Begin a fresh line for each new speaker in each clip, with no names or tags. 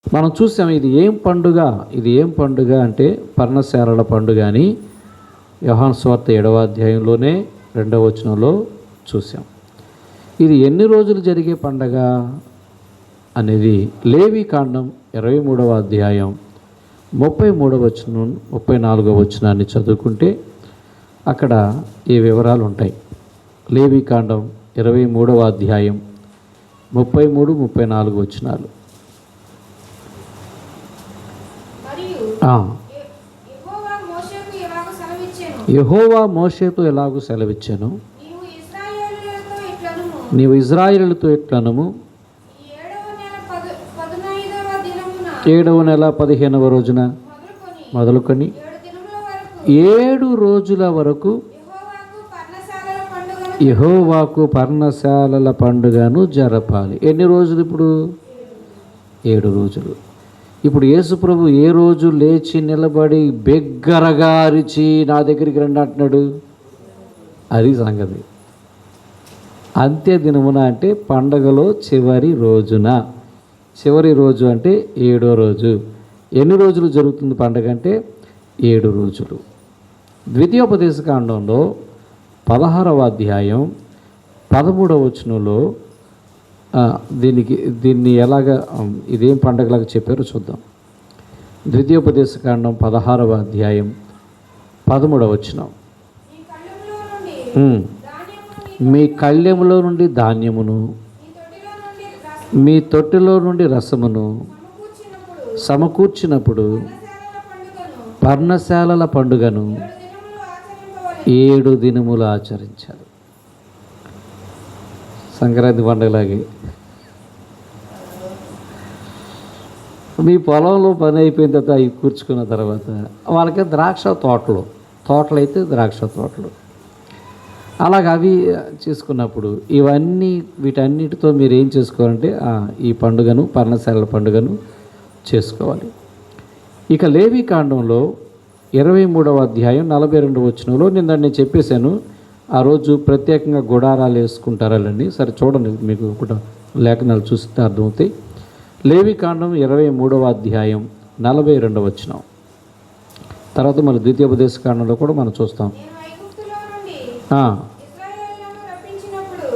మనం చూసాం ఇది ఏం పండుగ అంటే పర్ణశాలల పండుగ అని యోహాను సువార్త 7వ అధ్యాయంలోనే 2వ వచనంలో చూసాం. ఇది ఎన్ని రోజులు జరిగే పండగ అనేది లేవీకాండం 23వ అధ్యాయం 33వ వచనం 34వ వచనాన్ని చదువుకుంటే అక్కడ ఈ వివరాలు ఉంటాయి. లేవీకాండం 23వ అధ్యాయం 33, 34 వచనాలు. యెహోవా మోషేతో ఎలాగూ సెలవిచ్చాను, నీవు ఇశ్రాయేలుతో ఇట్లనుము, 7వ నెల 15వ రోజున మొదలుకొని 7 రోజుల వరకు యెహోవాకు పర్ణశాలల పండుగను జరపాలి. ఎన్ని రోజులు? ఇప్పుడు 7 రోజులు. ఇప్పుడు యేసుప్రభు ఏ రోజు లేచి నిలబడి బిగ్గరగా అరిచి నా దగ్గరికి రండి అంటున్నాడు? అది సంగతి. అంత్య దినమున అంటే పండగలో చివరి రోజున. చివరి రోజు అంటే 7వ రోజు. ఎన్ని రోజులు జరుగుతుంది పండగ అంటే 7 రోజులు. ద్వితీయోపదేశకాండంలో 16వ అధ్యాయం 13వ వచనంలో దీన్ని ఎలాగా ఇదేం పండగలాగా చెప్పారో చూద్దాం. ద్వితీయోపదేశకాండం 16వ అధ్యాయం 13వ వచనం. మీ కళ్ళెములో నుండి ధాన్యమును, మీ తొట్టిలో నుండి రసమును సమకూర్చినప్పుడు పర్ణశాలల పండుగను 7 దినములు ఆచరించాలి. సంక్రాంతి పండుగలాగే మీ పొలంలో పని అయిపోయిన తర్వాత అవి కూర్చుకున్న తర్వాత వాళ్ళకి ద్రాక్ష తోటలు అయితే ద్రాక్ష తోటలు అలాగ అవి చేసుకున్నప్పుడు వీటన్నిటితో మీరు ఏం చేసుకోవాలంటే ఈ పండుగను పర్ణశాలల పండుగను చేసుకోవాలి. ఇక లేవీకాండంలో 23వ అధ్యాయం 42వ వచనంలో నేను చెప్పేశాను. ఆ రోజు ప్రత్యేకంగా గుడారాలు వేసుకుంటారాలండి. సరే చూడండి, మీకు ఒకటి లేఖనాలు చూస్తే అర్థమవుతాయి. లేవీకాండం 23వ అధ్యాయం 42వ వచనం. తర్వాత మన ద్వితీయోపదేశకాండంలో కూడా మనం చూస్తాం.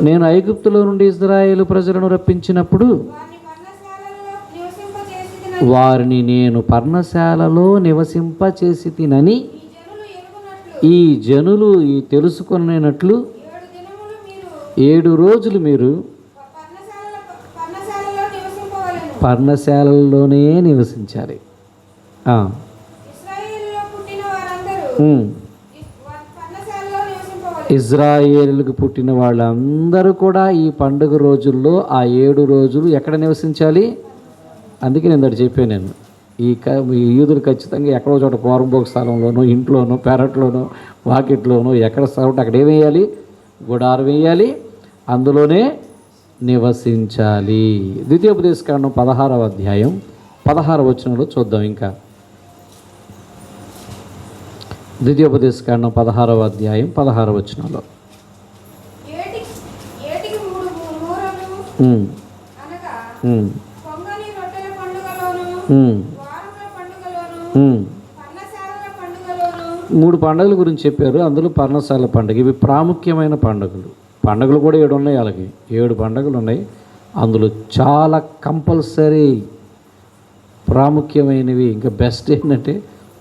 నేను ఐగుప్తులో నుండి ఇశ్రాయేలు ప్రజలను రప్పించినప్పుడు వారిని నేను పర్ణశాలలో నివసింపచేసి తినని ఈ జనులు తెలుసుకొనేటట్లు 7 రోజులు మీరు పర్ణశాలలోనే నివసించాలి. ఇశ్రాయేలుకు పుట్టిన వాళ్ళందరూ కూడా ఈ పండుగ రోజుల్లో ఆ 7 రోజులు ఎక్కడ నివసించాలి? అందుకే నేను అది చెప్పాను. నేను ఈ యూదులు ఖచ్చితంగా ఎక్కడో చోట కోరంబోక్ స్థలంలోనో, ఇంట్లోనో, పెరట్లోనో, వాకిట్లోనో ఎక్కడ స్థలం అక్కడ ఏం వేయాలి? గుడారం వేయాలి, అందులోనే నివసించాలి. ద్వితీయోపదేశకాండం 16వ అధ్యాయం 16వ వచనంలో చూద్దాం. ఇంకా ద్వితీయోపదేశకాండం 16వ అధ్యాయం 16వ వచనంలో మూడు పండుగల గురించి చెప్పారు. అందులో పర్ణశాల పండుగ. ఇవి ప్రాముఖ్యమైన పండుగలు కూడా 7 ఉన్నాయి. అలాగే 7 పండుగలు ఉన్నాయి. అందులో చాలా కంపల్సరీ ప్రాముఖ్యమైనవి, ఇంకా బెస్ట్ ఏంటంటే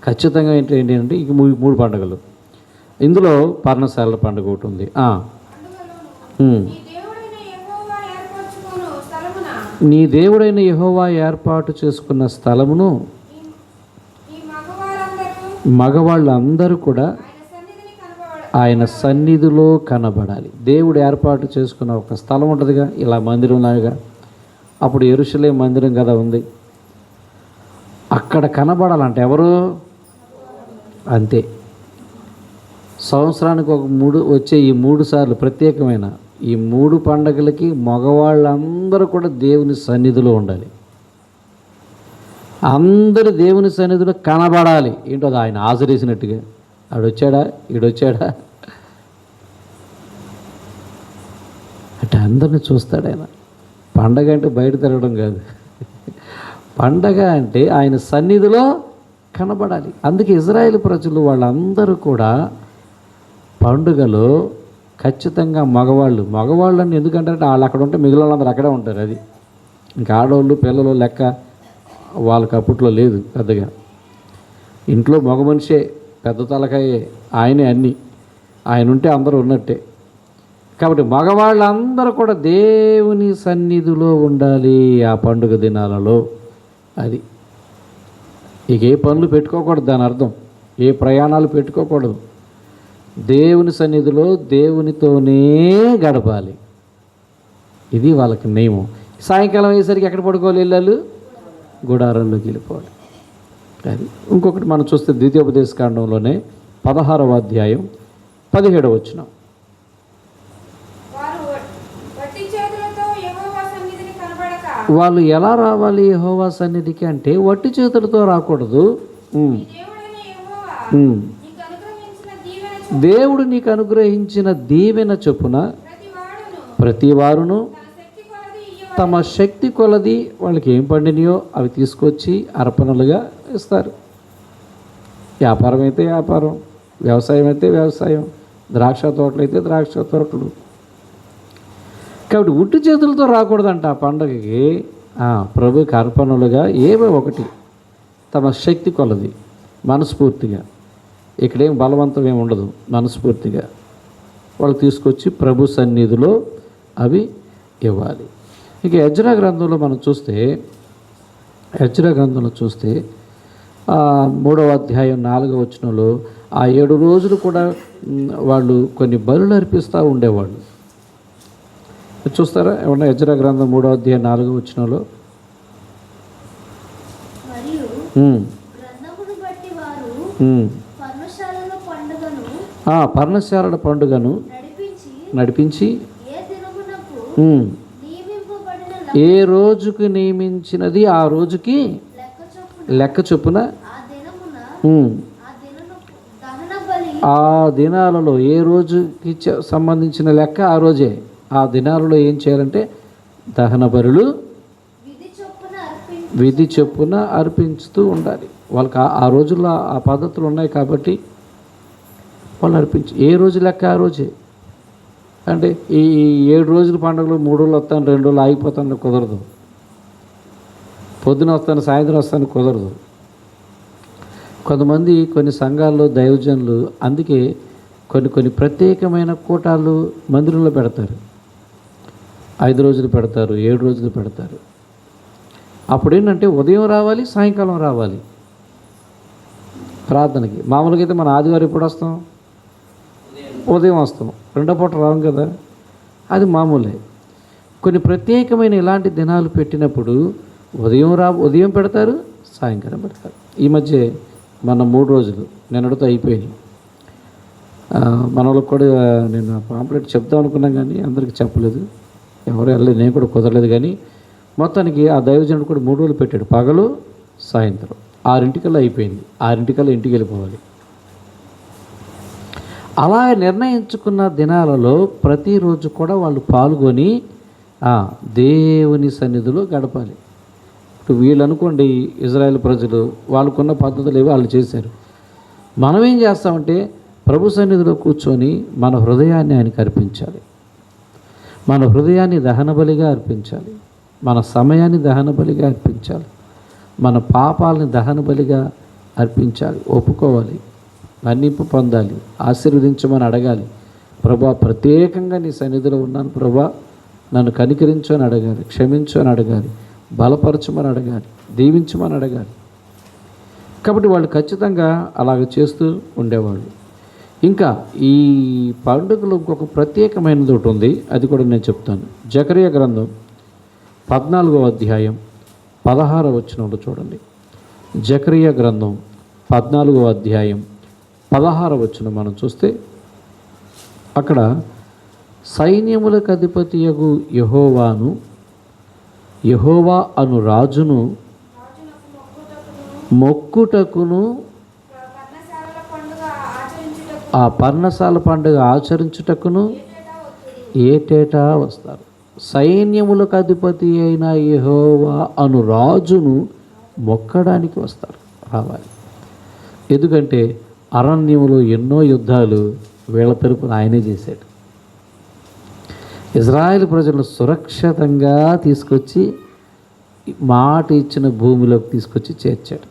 ఖచ్చితంగా ఏంటంటే ఇక 3 పండుగలు. ఇందులో పర్ణశాల పండుగ ఒకటి ఉంది. నీ దేవుడైన యెహోవా ఏర్పాటు చేసుకున్న స్థలమును మగవాళ్ళందరూ కూడా ఆయన సన్నిధిలో కనబడాలి. దేవుడు ఏర్పాటు చేసుకున్న ఒక స్థలం ఉంటుందిగా, ఇలా మందిరం లాగా. అప్పుడు యెరూషలేము మందిరం కదా ఉంది, అక్కడ కనబడాలంటే ఎవరు? అంతే. సంవత్సరానికి వచ్చే ఈ 3 సార్లు ప్రత్యేకమైన ఈ 3 పండగలకి మగవాళ్ళందరూ కూడా దేవుని సన్నిధిలో ఉండాలి. అందరూ దేవుని సన్నిధిలో కనబడాలి. ఏంటో అది ఆయన ఆచరేసినట్టుగా. ఆడొచ్చాడా, ఈడొచ్చాడా అంటే అందరిని చూస్తాడు ఆయన. పండగ అంటే బయట తిరగడం కాదు, పండగ అంటే ఆయన సన్నిధిలో కనబడాలి. అందుకే ఇజ్రాయేల్ ప్రజలు వాళ్ళందరూ కూడా పండుగలో ఖచ్చితంగా మగవాళ్ళని ఎందుకంటే వాళ్ళు అక్కడ ఉంటే మిగిలిన వాళ్ళందరూ అక్కడే ఉంటారు. అది ఇంకా ఆడవాళ్ళు పిల్లలు లెక్క వాళ్ళకి అప్పట్లో లేదు పెద్దగా. ఇంట్లో మగ మనిషే, పెద్ద తలకాయే, ఆయనే అన్నీ, ఆయన ఉంటే అందరూ ఉన్నట్టే. కాబట్టి మగవాళ్ళందరూ కూడా దేవుని సన్నిధిలో ఉండాలి ఆ పండుగ దినాలలో. అది ఇక ఏ పనులు పెట్టుకోకూడదు, దాని అర్థం ఏ ప్రయాణాలు పెట్టుకోకూడదు. దేవుని సన్నిధిలో దేవునితోనే గడపాలి. ఇది వాళ్ళకి నియమం. సాయంకాలం అయ్యేసరికి ఎక్కడ పడుకోవాలి? ఇళ్ళు గుడారంలోకి వెళ్ళిపోవాలి. అది ఇంకొకటి మనం చూస్తే ద్వితీయోపదేశకాండంలోనే 16వ అధ్యాయం 17వ వచనం. వాళ్ళు ఎలా రావాలి యెహోవా సన్నిధికి అంటే వట్టి చేతులతో రాకూడదు. దేవుడు నీకు అనుగ్రహించిన దీవెన చొప్పున ప్రతి వారును తమ శక్తి కొలది వాళ్ళకి ఏం పండినయో అవి తీసుకొచ్చి అర్పణలుగా ఇస్తారు. వ్యాపారం అయితే వ్యాపారం, వ్యవసాయం అయితే వ్యవసాయం, ద్రాక్ష తోటలు అయితే ద్రాక్ష తోటలు. కాబట్టి ఉట్టి చేతులతో రాకూడదంట ఆ పండగకి. ప్రభుకి అర్పణలుగా ఏవో ఒకటి తమ శక్తి కొలది మనస్ఫూర్తిగా, ఇక్కడేం బలవంతం ఏమి ఉండదు, మనస్ఫూర్తిగా వాళ్ళు తీసుకొచ్చి ప్రభు సన్నిధిలో అవి ఇవ్వాలి. ఇక యెజ్రా గ్రంథంలో మనం చూస్తే, యెజ్రా గ్రంథంలో చూస్తే 3వ అధ్యాయం 4వ వచనంలో ఆ 7 రోజులు కూడా వాళ్ళు కొన్ని బలులు అర్పిస్తూ ఉండేవాళ్ళు. చూస్తారా ఏమన్నా? యెజ్రా గ్రంథం 3వ అధ్యాయం 4వ వచనంలో పర్ణశాలల పండుగను నడిపించి ఏ రోజుకి నియమించినది ఆ రోజుకి లెక్క చొప్పున ఆ దినాలలో ఏ రోజుకి సంబంధించిన లెక్క ఆ రోజే. ఆ దినాలలో ఏం చేయాలంటే దహన బలులు విధి చొప్పున అర్పించుతూ ఉండాలి. వాళ్ళకి ఆ రోజుల్లో ఆ పద్ధతులు ఉన్నాయి కాబట్టి వాళ్ళు అర్పించి ఏ రోజు లెక్క ఆ రోజే. అంటే ఈ 7 రోజుల పండుగలు 3 రోజులు వస్తాను 2 రోజులు ఆగిపోతాను కుదరదు. పొద్దున వస్తాను సాయంత్రం వస్తాను కుదరదు. కొంతమంది కొన్ని సంఘాల్లో దైవజనులు అందుకే కొన్ని ప్రత్యేకమైన కూటాలు మందిరంలో పెడతారు. 5 రోజులు పెడతారు, 7 రోజులు పెడతారు. అప్పుడు ఏంటంటే ఉదయం రావాలి, సాయంకాలం రావాలి ప్రార్థనకి. మామూలుగా అయితే మన ఆదివారం ఎప్పుడు వస్తాం? ఉదయం వస్తాం, రెండో పూట రాం కదా, అది మామూలే. కొన్ని ప్రత్యేకమైన ఇలాంటి దినాలు పెట్టినప్పుడు ఉదయం పెడతారు, సాయంకాలం పెడతారు. ఈ మధ్య మన 3 రోజులు నిన్నటితో అయిపోయినాయి. మన వాళ్ళకి కూడా నేను పాంప్లెట్ చెప్దాం అనుకున్నాం కానీ అందరికీ చెప్పలేదు, ఎవరు వెళ్ళలేదు, నేను కూడా కుదరలేదు. కానీ మొత్తానికి ఆ దైవజనుడు కూడా 3 రోజులు పెట్టాడు, పగలు సాయంత్రం 6 అయిపోయింది. 6 ఇంటికి వెళ్ళిపోవాలి. అలా నిర్ణయించుకున్న దినాలలో ప్రతిరోజు కూడా వాళ్ళు పాల్గొని దేవుని సన్నిధిలో గడపాలి. ఇప్పుడు వీళ్ళు అనుకోండి, ఇజ్రాయేల్ ప్రజలు వాళ్ళకున్న పద్ధతులు ఏవో వాళ్ళు చేశారు. మనం ఏం చేస్తామంటే ప్రభు సన్నిధిలో కూర్చొని మన హృదయాన్ని ఆయనకి అర్పించాలి. మన హృదయాన్ని దహన బలిగా అర్పించాలి. మన సమయాన్ని దహన బలిగా అర్పించాలి. మన పాపాలని దహన బలిగా అర్పించాలి. ఒప్పుకోవాలి, మన్నింపు పొందాలి, ఆశీర్వదించమని అడగాలి. ప్రభా, ప్రత్యేకంగా నీ సన్నిధిలో ఉన్నాను ప్రభా, నన్ను కనికరించు అని అడగాలి, క్షమించు అని అడగాలి, బలపరచమని అడగాలి, దీవించమని అడగాలి. కాబట్టి వాళ్ళు ఖచ్చితంగా అలాగ చేస్తూ ఉండేవాళ్ళు. ఇంకా ఈ పండుగలో ఇంకొక ప్రత్యేకమైనది ఒకటి ఉంది, అది కూడా నేను చెప్తాను. జకరియా గ్రంథం 14వ అధ్యాయం 16వ వచనంలో చూడండి. జకరియా గ్రంథం 14వ అధ్యాయం 16వ వచనం మనం చూస్తే అక్కడ సైన్యములకు అధిపతియగు యెహోవా అను రాజును మొక్కుటకును ఆ పర్ణశాల పండుగ ఆచరించుటకును ఏటేటా వస్తారు. సైన్యములకు అధిపతి అయిన యెహోవా అను రాజును మొక్కడానికి వస్తారు, రావాలి. ఎందుకంటే అరణ్యంలో ఎన్నో యుద్ధాలు వీళ్ళ తరపున ఆయనే చేశాడు. ఇజ్రాయేల్ ప్రజలను సురక్షితంగా తీసుకొచ్చి మాట ఇచ్చిన భూమిలోకి తీసుకొచ్చి చేర్చాడు.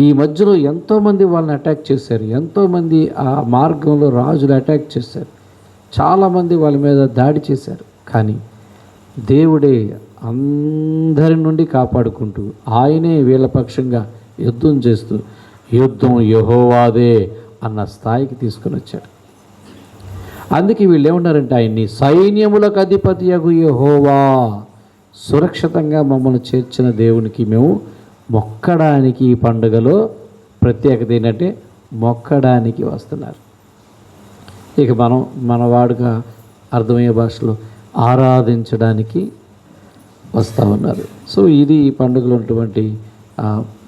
ఈ మధ్యలో ఎంతోమంది వాళ్ళని అటాక్ చేశారు, ఎంతోమంది ఆ మార్గంలో రాజులు అటాక్ చేశారు, చాలామంది వాళ్ళ మీద దాడి చేశారు. కానీ దేవుడే అందరి నుండి కాపాడుకుంటూ ఆయనే వీళ్ళ పక్షంగా యుద్ధం చేస్తూ యుద్ధం యెహోవాదే అన్న స్థాయికి తీసుకొని వచ్చాడు. అందుకే వీళ్ళు ఏమన్నారంటే ఆయన్ని సైన్యములకు అధిపతియగు యెహోవా, సురక్షితంగా మమ్మల్ని చేర్చిన దేవునికి మేము మొక్కడానికి, ఈ పండుగలో ప్రత్యేకత ఏంటంటే మొక్కడానికి వస్తున్నారు. ఇక మన వాడుగా అర్థమయ్యే భాషలో ఆరాధించడానికి వస్తూ ఉన్నారు. సో ఇది ఈ పండుగలో ఉన్నటువంటి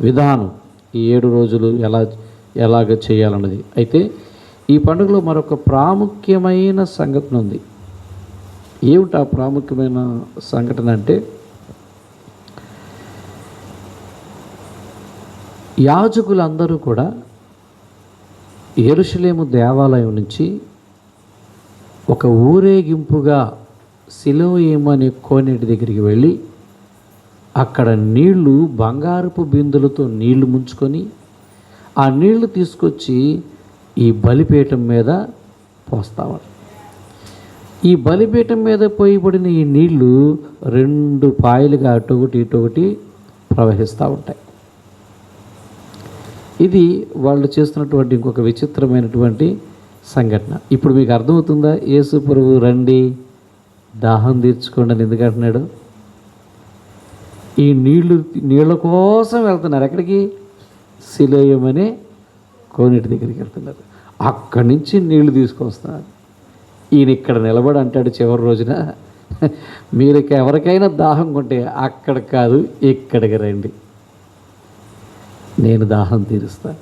విధానం, ఈ 7 రోజులు ఎలాగ చేయాలన్నది. అయితే ఈ పండుగలో మరొక ప్రాముఖ్యమైన సంఘటన ఉంది. ఏమిటి ఆ ప్రాముఖ్యమైన సంఘటన అంటే, యాజకులందరూ కూడా యెరూషలేము దేవాలయం నుంచి ఒక ఊరేగింపుగా సిలోయేము అనే కోనేటి దగ్గరికి వెళ్ళి అక్కడ నీళ్లు, బంగారపు బిందులతో నీళ్లు ముంచుకొని ఆ నీళ్లు తీసుకొచ్చి ఈ బలిపీఠం మీద పోస్తావారు. ఈ బలిపీఠం మీద పోయబడిన ఈ నీళ్లు 2 పాయలుగా అటొకటి ఇటొకటి ప్రవహిస్తూ ఉంటాయి. ఇది వాళ్ళు చేస్తున్నటువంటి ఇంకొక విచిత్రమైనటువంటి సంఘటన. ఇప్పుడు మీకు అర్థమవుతుందా యేసు ప్రభువు రండి దాహం తీర్చుకోండి అని ఎందుకు అంటున్నాడు? ఈ నీళ్ళ కోసం వెళ్తున్నారు. ఎక్కడికి? సిలోయేము అనే కోనేటి దగ్గరికి వెళ్తున్నారు. అక్కడి నుంచి నీళ్లు తీసుకొస్తున్నారు. ఈయన ఇక్కడ నిలబడి అంటాడు చివరి రోజున, మీరు ఎవరికైనా దాహం కొంటే అక్కడ కాదు ఇక్కడికి రండి, నేను దాహం తీరుస్తాను.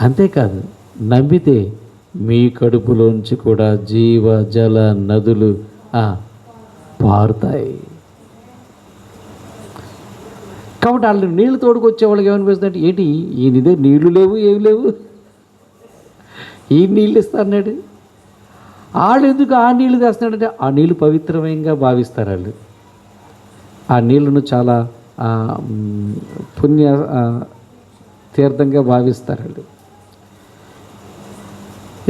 అంతేకాదు, నమ్మితే మీ కడుపులోంచి కూడా జీవ జల నదులు పారుతాయి. కాబట్టి వాళ్ళు నీళ్లు తోడుకొచ్చే వాళ్ళకి ఏమనిపిస్తుందంటే, ఏంటి ఈయనదే నీళ్లు లేవు, ఏమి లేవు, ఈ నీళ్ళు ఇస్తారన్నాడు. వాళ్ళు ఎందుకు ఆ నీళ్లు తెస్తున్నాడంటే, ఆ నీళ్ళు పవిత్రమయంగా భావిస్తారు వాళ్ళు. ఆ నీళ్లను చాలా పుణ్య తీర్థంగా భావిస్తారు వాళ్ళు.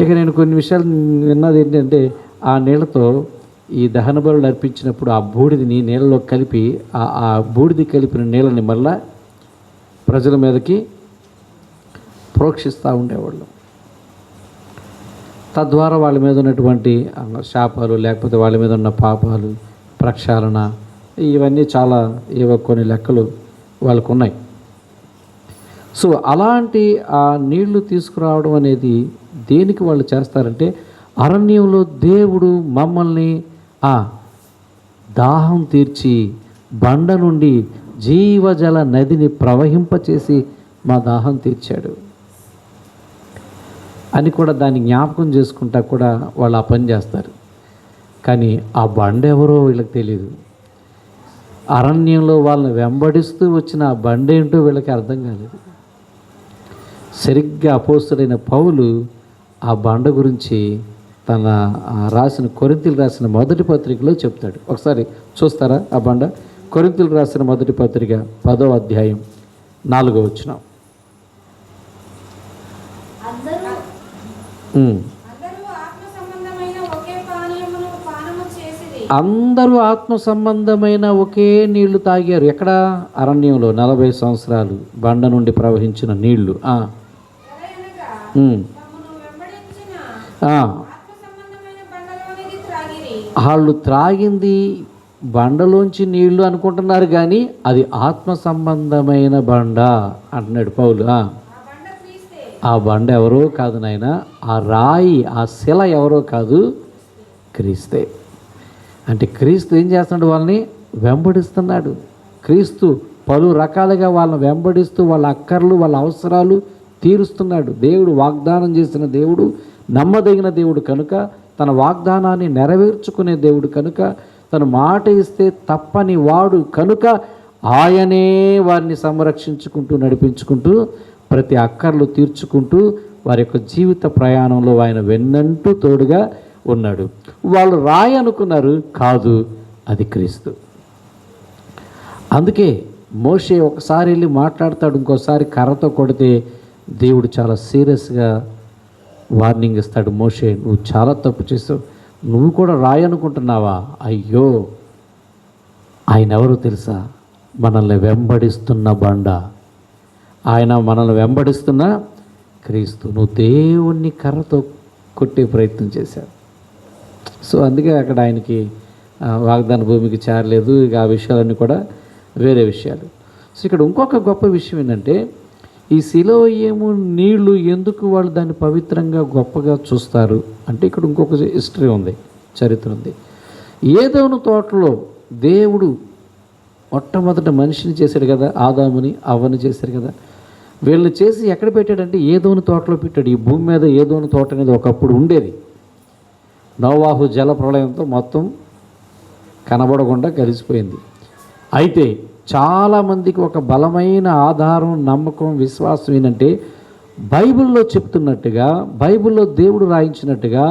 ఇక నేను కొన్ని విషయాలు విన్నది ఏంటంటే, ఆ నీళ్ళతో ఈ దహన బలులు అర్పించినప్పుడు ఆ బూడిదని నీళ్ళలో కలిపి ఆ బూడిది కలిపిన నీళ్ళని మళ్ళా ప్రజల మీదకి ప్రోక్షిస్తూ ఉండేవాళ్ళు. తద్వారా వాళ్ళ మీద ఉన్నటువంటి శాపాలు, లేకపోతే వాళ్ళ మీద ఉన్న పాపాలు, ప్రక్షాళన, ఇవన్నీ చాలా కొన్ని లెక్కలు వాళ్ళకు ఉన్నాయి. సో అలాంటి ఆ నీళ్లు తీసుకురావడం అనేది దేనికి వాళ్ళు చేస్తారంటే, అరణ్యంలో దేవుడు మమ్మల్ని దాహం తీర్చి బండ నుండి జీవజల నదిని ప్రవహింపచేసి మా దాహం తీర్చాడు అని కూడా దాన్ని జ్ఞాపకం చేసుకుంటా కూడా వాళ్ళు ఆ పని చేస్తారు. కానీ ఆ బండ ఎవరో వీళ్ళకి తెలియదు. అరణ్యంలో వాళ్ళని వెంబడిస్తూ వచ్చిన ఆ బండ ఏంటో వీళ్ళకి అర్థం కాలేదు. సరిగ్గా అపోస్తలుడైన పౌలు ఆ బండ గురించి తన కొరింథీయులకు రాసిన మొదటి పత్రికలో చెప్తాడు. ఒకసారి చూస్తారా ఆ బండ? కొరింథీయులకు రాసిన మొదటి పత్రిక 10వ అధ్యాయం 4వ వచనం. అందరూ ఆత్మ సంబంధమైన ఒకే నీళ్లు తాగారు. ఎక్కడ? అరణ్యంలో 40 సంవత్సరాలు బండ నుండి ప్రవహించిన నీళ్లు. వాళ్ళు త్రాగింది బండలోంచి నీళ్లు అనుకుంటున్నారు, కానీ అది ఆత్మ సంబంధమైన బండ అంటున్నాడు పౌలు. ఆ బండ ఎవరో కాదు నాయన, ఆ రాయి, ఆ శిల ఎవరో కాదు, క్రీస్తే. అంటే క్రీస్తు ఏం చేస్తున్నాడు? వాళ్ళని వెంబడిస్తున్నాడు. క్రీస్తు పలు రకాలుగా వాళ్ళని వెంబడిస్తూ వాళ్ళ అక్కర్లు, వాళ్ళ అవసరాలు తీరుస్తున్నాడు. దేవుడు వాగ్దానం చేసిన దేవుడు, నమ్మదగిన దేవుడు కనుక, తన వాగ్దానాన్ని నెరవేర్చుకునే దేవుడు కనుక, తను మాట ఇస్తే తప్పని వాడు కనుక ఆయనే వారిని సంరక్షించుకుంటూ నడిపించుకుంటూ ప్రతి అక్కర్లు తీర్చుకుంటూ వారి యొక్క జీవిత ప్రయాణంలో ఆయన వెన్నంటూ తోడుగా ఉన్నాడు. వాళ్ళు రాయి అనుకున్నారు, కాదు, అది క్రీస్తు. అందుకే మోషే ఒకసారి వెళ్ళి మాట్లాడతాడు, ఇంకోసారి కర్రతో కొడితే దేవుడు చాలా సీరియస్గా వార్నింగ్ ఇస్తాడు. మోషే, నువ్వు చాలా తప్పు చేస్తావు, నువ్వు కూడా రాయి అనుకుంటున్నావా? అయ్యో, ఆయన ఎవరో తెలుసా? మనల్ని వెంబడిస్తున్న బండ. ఆయన మనల్ని వెంబడిస్తున్న క్రీస్తు. నువ్వు దేవుణ్ణి కర్రతో కొట్టే ప్రయత్నం చేశావు. సో అందుకే అక్కడ ఆయనకి వాగ్దాన భూమికి చేరలేదు. ఇక ఆ విషయాలన్నీ కూడా వేరే విషయాలు. సో ఇక్కడ ఇంకొక గొప్ప విషయం ఏంటంటే, ఈ సిలోయేము నీళ్లు ఎందుకు వాళ్ళు దాన్ని పవిత్రంగా గొప్పగా చూస్తారు అంటే, ఇక్కడ ఇంకొక హిస్టరీ ఉంది, చరిత్ర ఉంది. ఏదోను తోటలో దేవుడు మొట్టమొదట మనిషిని చేశాడు కదా, ఆదాముని అవ్వని చేశారు కదా. వీళ్ళని చేసి ఎక్కడ పెట్టాడంటే ఏదోను తోటలో పెట్టాడు. ఈ భూమి మీద ఏదోను తోట అనేది ఒకప్పుడు ఉండేది. నోవాహు జల ప్రళయంతో మొత్తం కనబడకుండా కలిసిపోయింది. అయితే చాలామందికి ఒక బలమైన ఆధారం, నమ్మకం, విశ్వాసం ఏంటంటే, బైబిల్లో చెప్తున్నట్టుగా, బైబిల్లో దేవుడు రాయించినట్టుగా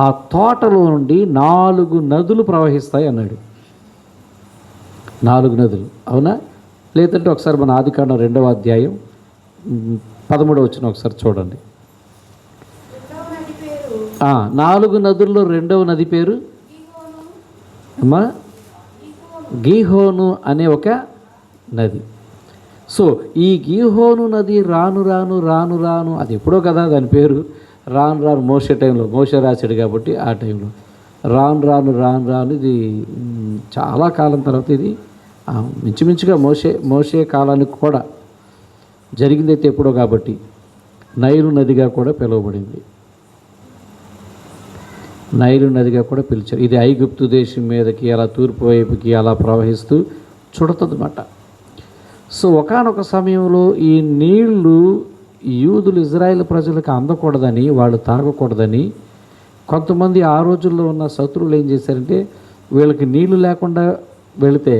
ఆ తోటలో నుండి 4 నదులు ప్రవహిస్తాయి అన్నాడు. 4 నదులు, అవునా? లేదంటే ఒకసారి మన ఆదికాండం 2వ అధ్యాయం 13వ వచనం ఒకసారి చూడండి. 4 నదుల్లో 2వ నది పేరు అమ్మా గీహోను అనే ఒక నది. సో ఈ గీహోను నది రాను రాను రాను రాను, అది ఎప్పుడో కదా దాని పేరు, రాను రాను మోషే టైంలో, మోషే రాశాడు కాబట్టి ఆ టైంలో రాను రాను రాను రాను, ఇది చాలా కాలం తర్వాత ఇది మించుమించుగా మోషే కాలానికి కూడా జరిగిందైతే ఎప్పుడో కాబట్టి నైలు నదిగా కూడా పిలువబడింది. నైలు నదిగా కూడా పిలిచారు. ఇది ఐగుప్తు దేశం మీదకి అలా తూర్పు వైపుకి అలా ప్రవహిస్తూ చుడుతుందన్నమాట. సో ఒకానొక సమయంలో ఈ నీళ్లు యూదులు, ఇజ్రాయేల్ ప్రజలకు అందకూడదని, వాళ్ళు తాగకూడదని కొంతమంది ఆ రోజుల్లో ఉన్న శత్రువులు ఏం చేశారంటే, వీళ్ళకి నీళ్లు లేకుండా వెళితే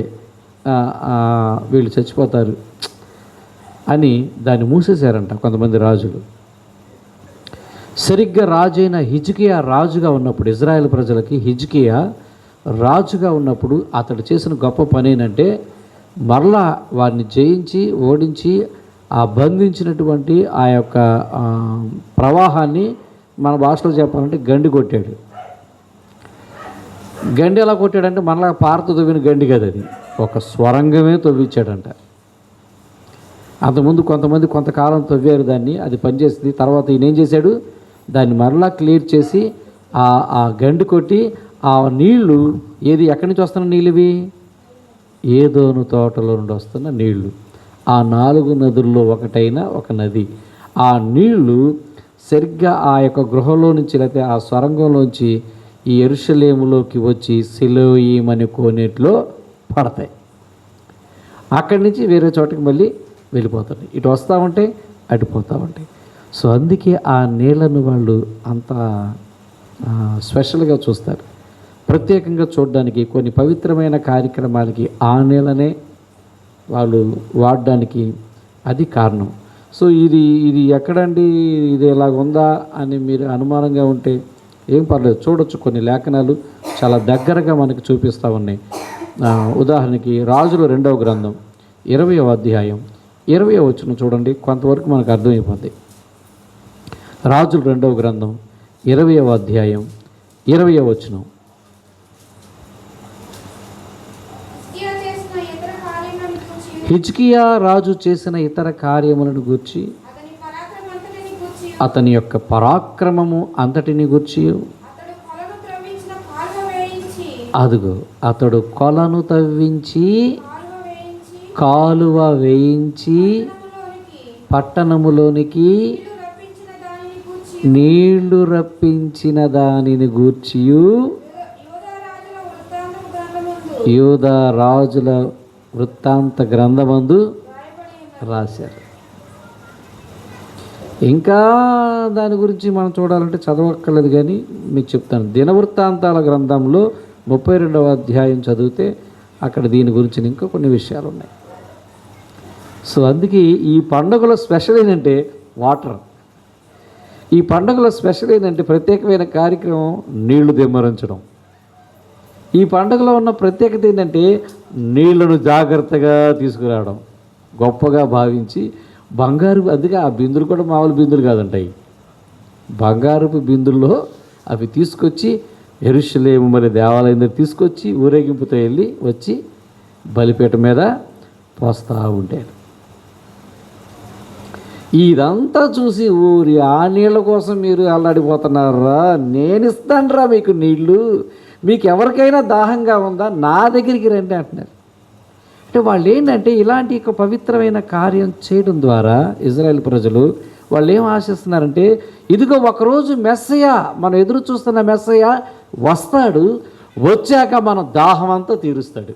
వీళ్ళు చచ్చిపోతారు అని దాన్ని మూసేశారంట కొంతమంది రాజులు. సరిగ్గా రాజైన హిజ్కియా రాజుగా ఉన్నప్పుడు, ఇజ్రాయెల్ ప్రజలకి హిజ్కియా రాజుగా ఉన్నప్పుడు అతడు చేసిన గొప్ప పని ఏంటంటే, మరలా వారిని జయించి ఓడించి ఆ బంధించినటువంటి ఆ యొక్క ప్రవాహాన్ని మన భాషలో చెప్పాలంటే గండి కొట్టాడు. గండి ఎలా కొట్టాడంటే మనలా పారత తవ్విన గండి కదా, అది ఒక స్వరంగమే తవ్వించాడంట. అంతకుముందు కొంతమంది కొంతకాలం తవ్వారు దాన్ని, అది పనిచేసింది. తర్వాత ఈయన ఏం చేశాడు, దాన్ని మరలా క్లియర్ చేసి ఆ గండి కొట్టి ఆ నీళ్లు, ఏది ఎక్కడి నుంచి వస్తున్న నీళ్ళు, ఇవి ఏదోను తోటలో నుండి వస్తున్న నీళ్లు, ఆ 4 నదుల్లో ఒకటైన ఒక నది. ఆ నీళ్లు సరిగ్గా ఆ యొక్క గృహంలో నుంచి, లేకపోతే ఆ స్వరంగంలోంచి ఈ యెరూషలేములోకి వచ్చి సిలోయీం అనే కోనేటిలో పడతాయి. అక్కడి నుంచి వేరే చోటకి మళ్ళీ వెళ్ళిపోతాయి. ఇటు వస్తూ ఉంటాయి, అడిపోతూ ఉంటాయి. సో అందుకే ఆ నీళ్లను వాళ్ళు అంత స్పెషల్గా చూస్తారు. ప్రత్యేకంగా చూడడానికి, కొన్ని పవిత్రమైన కార్యక్రమాలకి ఆ నీళ్ళనే వాళ్ళు వాడడానికి అది కారణం. సో ఇది ఎక్కడండి, ఇది ఇలాగ ఉందా అని మీరు అనుమానంగా ఉంటే ఏం పర్లేదు, చూడొచ్చు. కొన్ని లేఖనాలు చాలా దగ్గరగా మనకి చూపిస్తూ ఉన్నాయి. ఉదాహరణకి రాజుల 2వ గ్రంథం 20వ అధ్యాయం 20వ వచనం చూడండి, కొంతవరకు మనకు అర్థమైపోద్ది. రాజుల 2వ గ్రంథం 20వ అధ్యాయం 20వ వచనం. హిజ్కియా రాజు చేసిన ఇతర కార్యములను గూర్చి, అతని యొక్క పరాక్రమము అంతటిని గూర్చి, అదుగో అతడు కొలను తవ్వించి కాలువ వేయించి పట్టణములోనికి నీళ్లు రప్పించిన దానిని గూర్చియు యూదా రాజుల వృత్తాంత గ్రంథమందు రాశారు. ఇంకా దాని గురించి మనం చూడాలంటే చదవక్కర్లేదు, కానీ మీకు చెప్తాను. దినవృత్తాంతాల గ్రంథంలో 32వ అధ్యాయం చదివితే అక్కడ దీని గురించి ఇంకా కొన్ని విషయాలు ఉన్నాయి. సో అందుకే ఈ పండుగలో స్పెషల్ ఏంటంటే వాటర్. ఈ పండుగలో స్పెషల్ ఏంటంటే ప్రత్యేకమైన కార్యక్రమం నీళ్లు దిమ్మరించడం. ఈ పండుగలో ఉన్న ప్రత్యేకత ఏంటంటే నీళ్లను జాగ్రత్తగా తీసుకురావడం, గొప్పగా భావించి బంగారు, అందుకే ఆ బిందులు కూడా మామూలు బిందులు కాదంటాయి, బంగారపు బిందుల్లో అవి తీసుకొచ్చి యెరూషలేము మరి దేవాలయం దగ్గర తీసుకొచ్చి ఊరేగింపుతో వెళ్ళి వచ్చి బలిపీఠ మీద పోస్తూ ఉంటాడు. ఇదంతా చూసి ఊరి ఆ నీళ్ళ కోసం మీరు అల్లాడిపోతున్నారా, నేను ఇస్తానురా మీకు నీళ్ళు, మీకు ఎవరికైనా దాహంగా ఉందా నా దగ్గరికి రండి అంటున్నారు. అంటే వాళ్ళు ఏంటంటే ఇలాంటి ఒక పవిత్రమైన కార్యం చేయడం ద్వారా ఇజ్రాయెల్ ప్రజలు వాళ్ళు ఏం ఆశిస్తున్నారంటే, ఇదిగో ఒకరోజు మెస్సయ్య, మనం ఎదురు చూస్తున్న మెస్సయ్య వస్తాడు, వచ్చాక మన దాహం అంతా తీరుస్తాడు.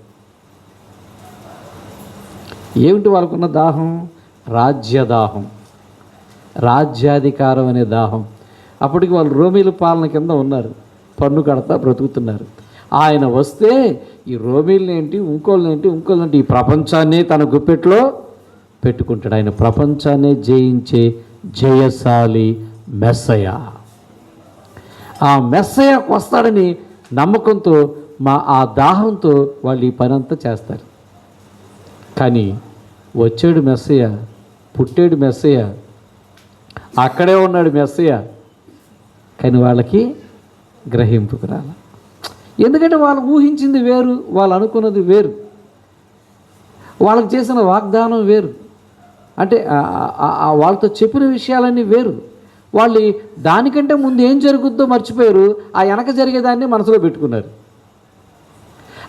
ఏమిటి వాళ్ళకున్న దాహం? రాజ్యదాహం, రాజ్యాధికారం అనే దాహం. అప్పటికి వాళ్ళు రోమీల పాలన కింద ఉన్నారు, పన్ను కడతా బ్రతుకుతున్నారు. ఆయన వస్తే ఈ రోమీలనేంటి ఇంకోళ్ళేంటి ఈ ప్రపంచాన్నే తన గుప్పెట్లో పెట్టుకుంటాడు. ఆయన ప్రపంచాన్నే జయించే జయశాలి మెస్సయ్య. ఆ మెస్సయ్యకు వస్తాడని నమ్మకంతో ఆ దాహంతో వాళ్ళు ఈ పని అంతా చేస్తారు. కానీ వచ్చాడు మెస్సయ్య, పుట్టాడు మెస్సయ్య, అక్కడే ఉన్నాడు మెస్సయ్య, కానీ వాళ్ళకి గ్రహింపుకు రాల. ఎందుకంటే వాళ్ళు ఊహించింది వేరు, వాళ్ళు అనుకున్నది వేరు, వాళ్ళకి చేసిన వాగ్దానం వేరు, అంటే వాళ్ళతో చెప్పిన విషయాలన్నీ వేరు. వాళ్ళు దానికంటే ముందు ఏం జరుగుద్దో మర్చిపోయారు, ఆ వెనక జరిగేదాన్ని మనసులో పెట్టుకున్నారు.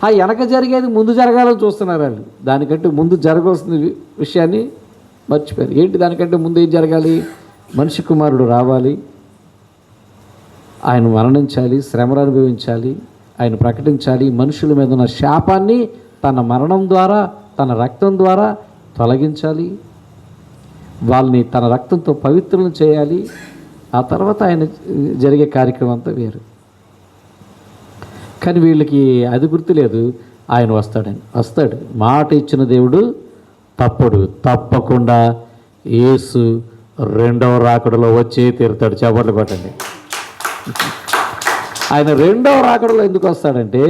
ఆ వెనక జరిగేది ముందు జరగాలని చూస్తున్నారు వాళ్ళు, దానికంటే ముందు జరగాల్సిన విషయాన్ని మర్చిపోయారు. ఏంటి దానికంటే ముందు ఏం జరగాలి? మనిషి కుమారుడు రావాలి, ఆయన మరణించాలి, శ్రమను అనుభవించాలి, ఆయన ప్రకటించాలి, మనుషుల మీద ఉన్న శాపాన్ని తన మరణం ద్వారా తన రక్తం ద్వారా తొలగించాలి, వాళ్ళని తన రక్తంతో పవిత్రులను చేయాలి. ఆ తర్వాత ఆయన జరిగే కార్యక్రమం అంతా వేరు. కానీ వీళ్ళకి అది గుర్తులేదు, ఆయన వస్తాడు, మాట ఇచ్చిన దేవుడు తప్పడు, తప్పకుండా యేసు రెండవ రాకడలో వచ్చే తీరుతాడు. చప్పట్లు కొట్టండి. ఆయన రెండవ రాకడలో ఎందుకు వస్తాడంటే,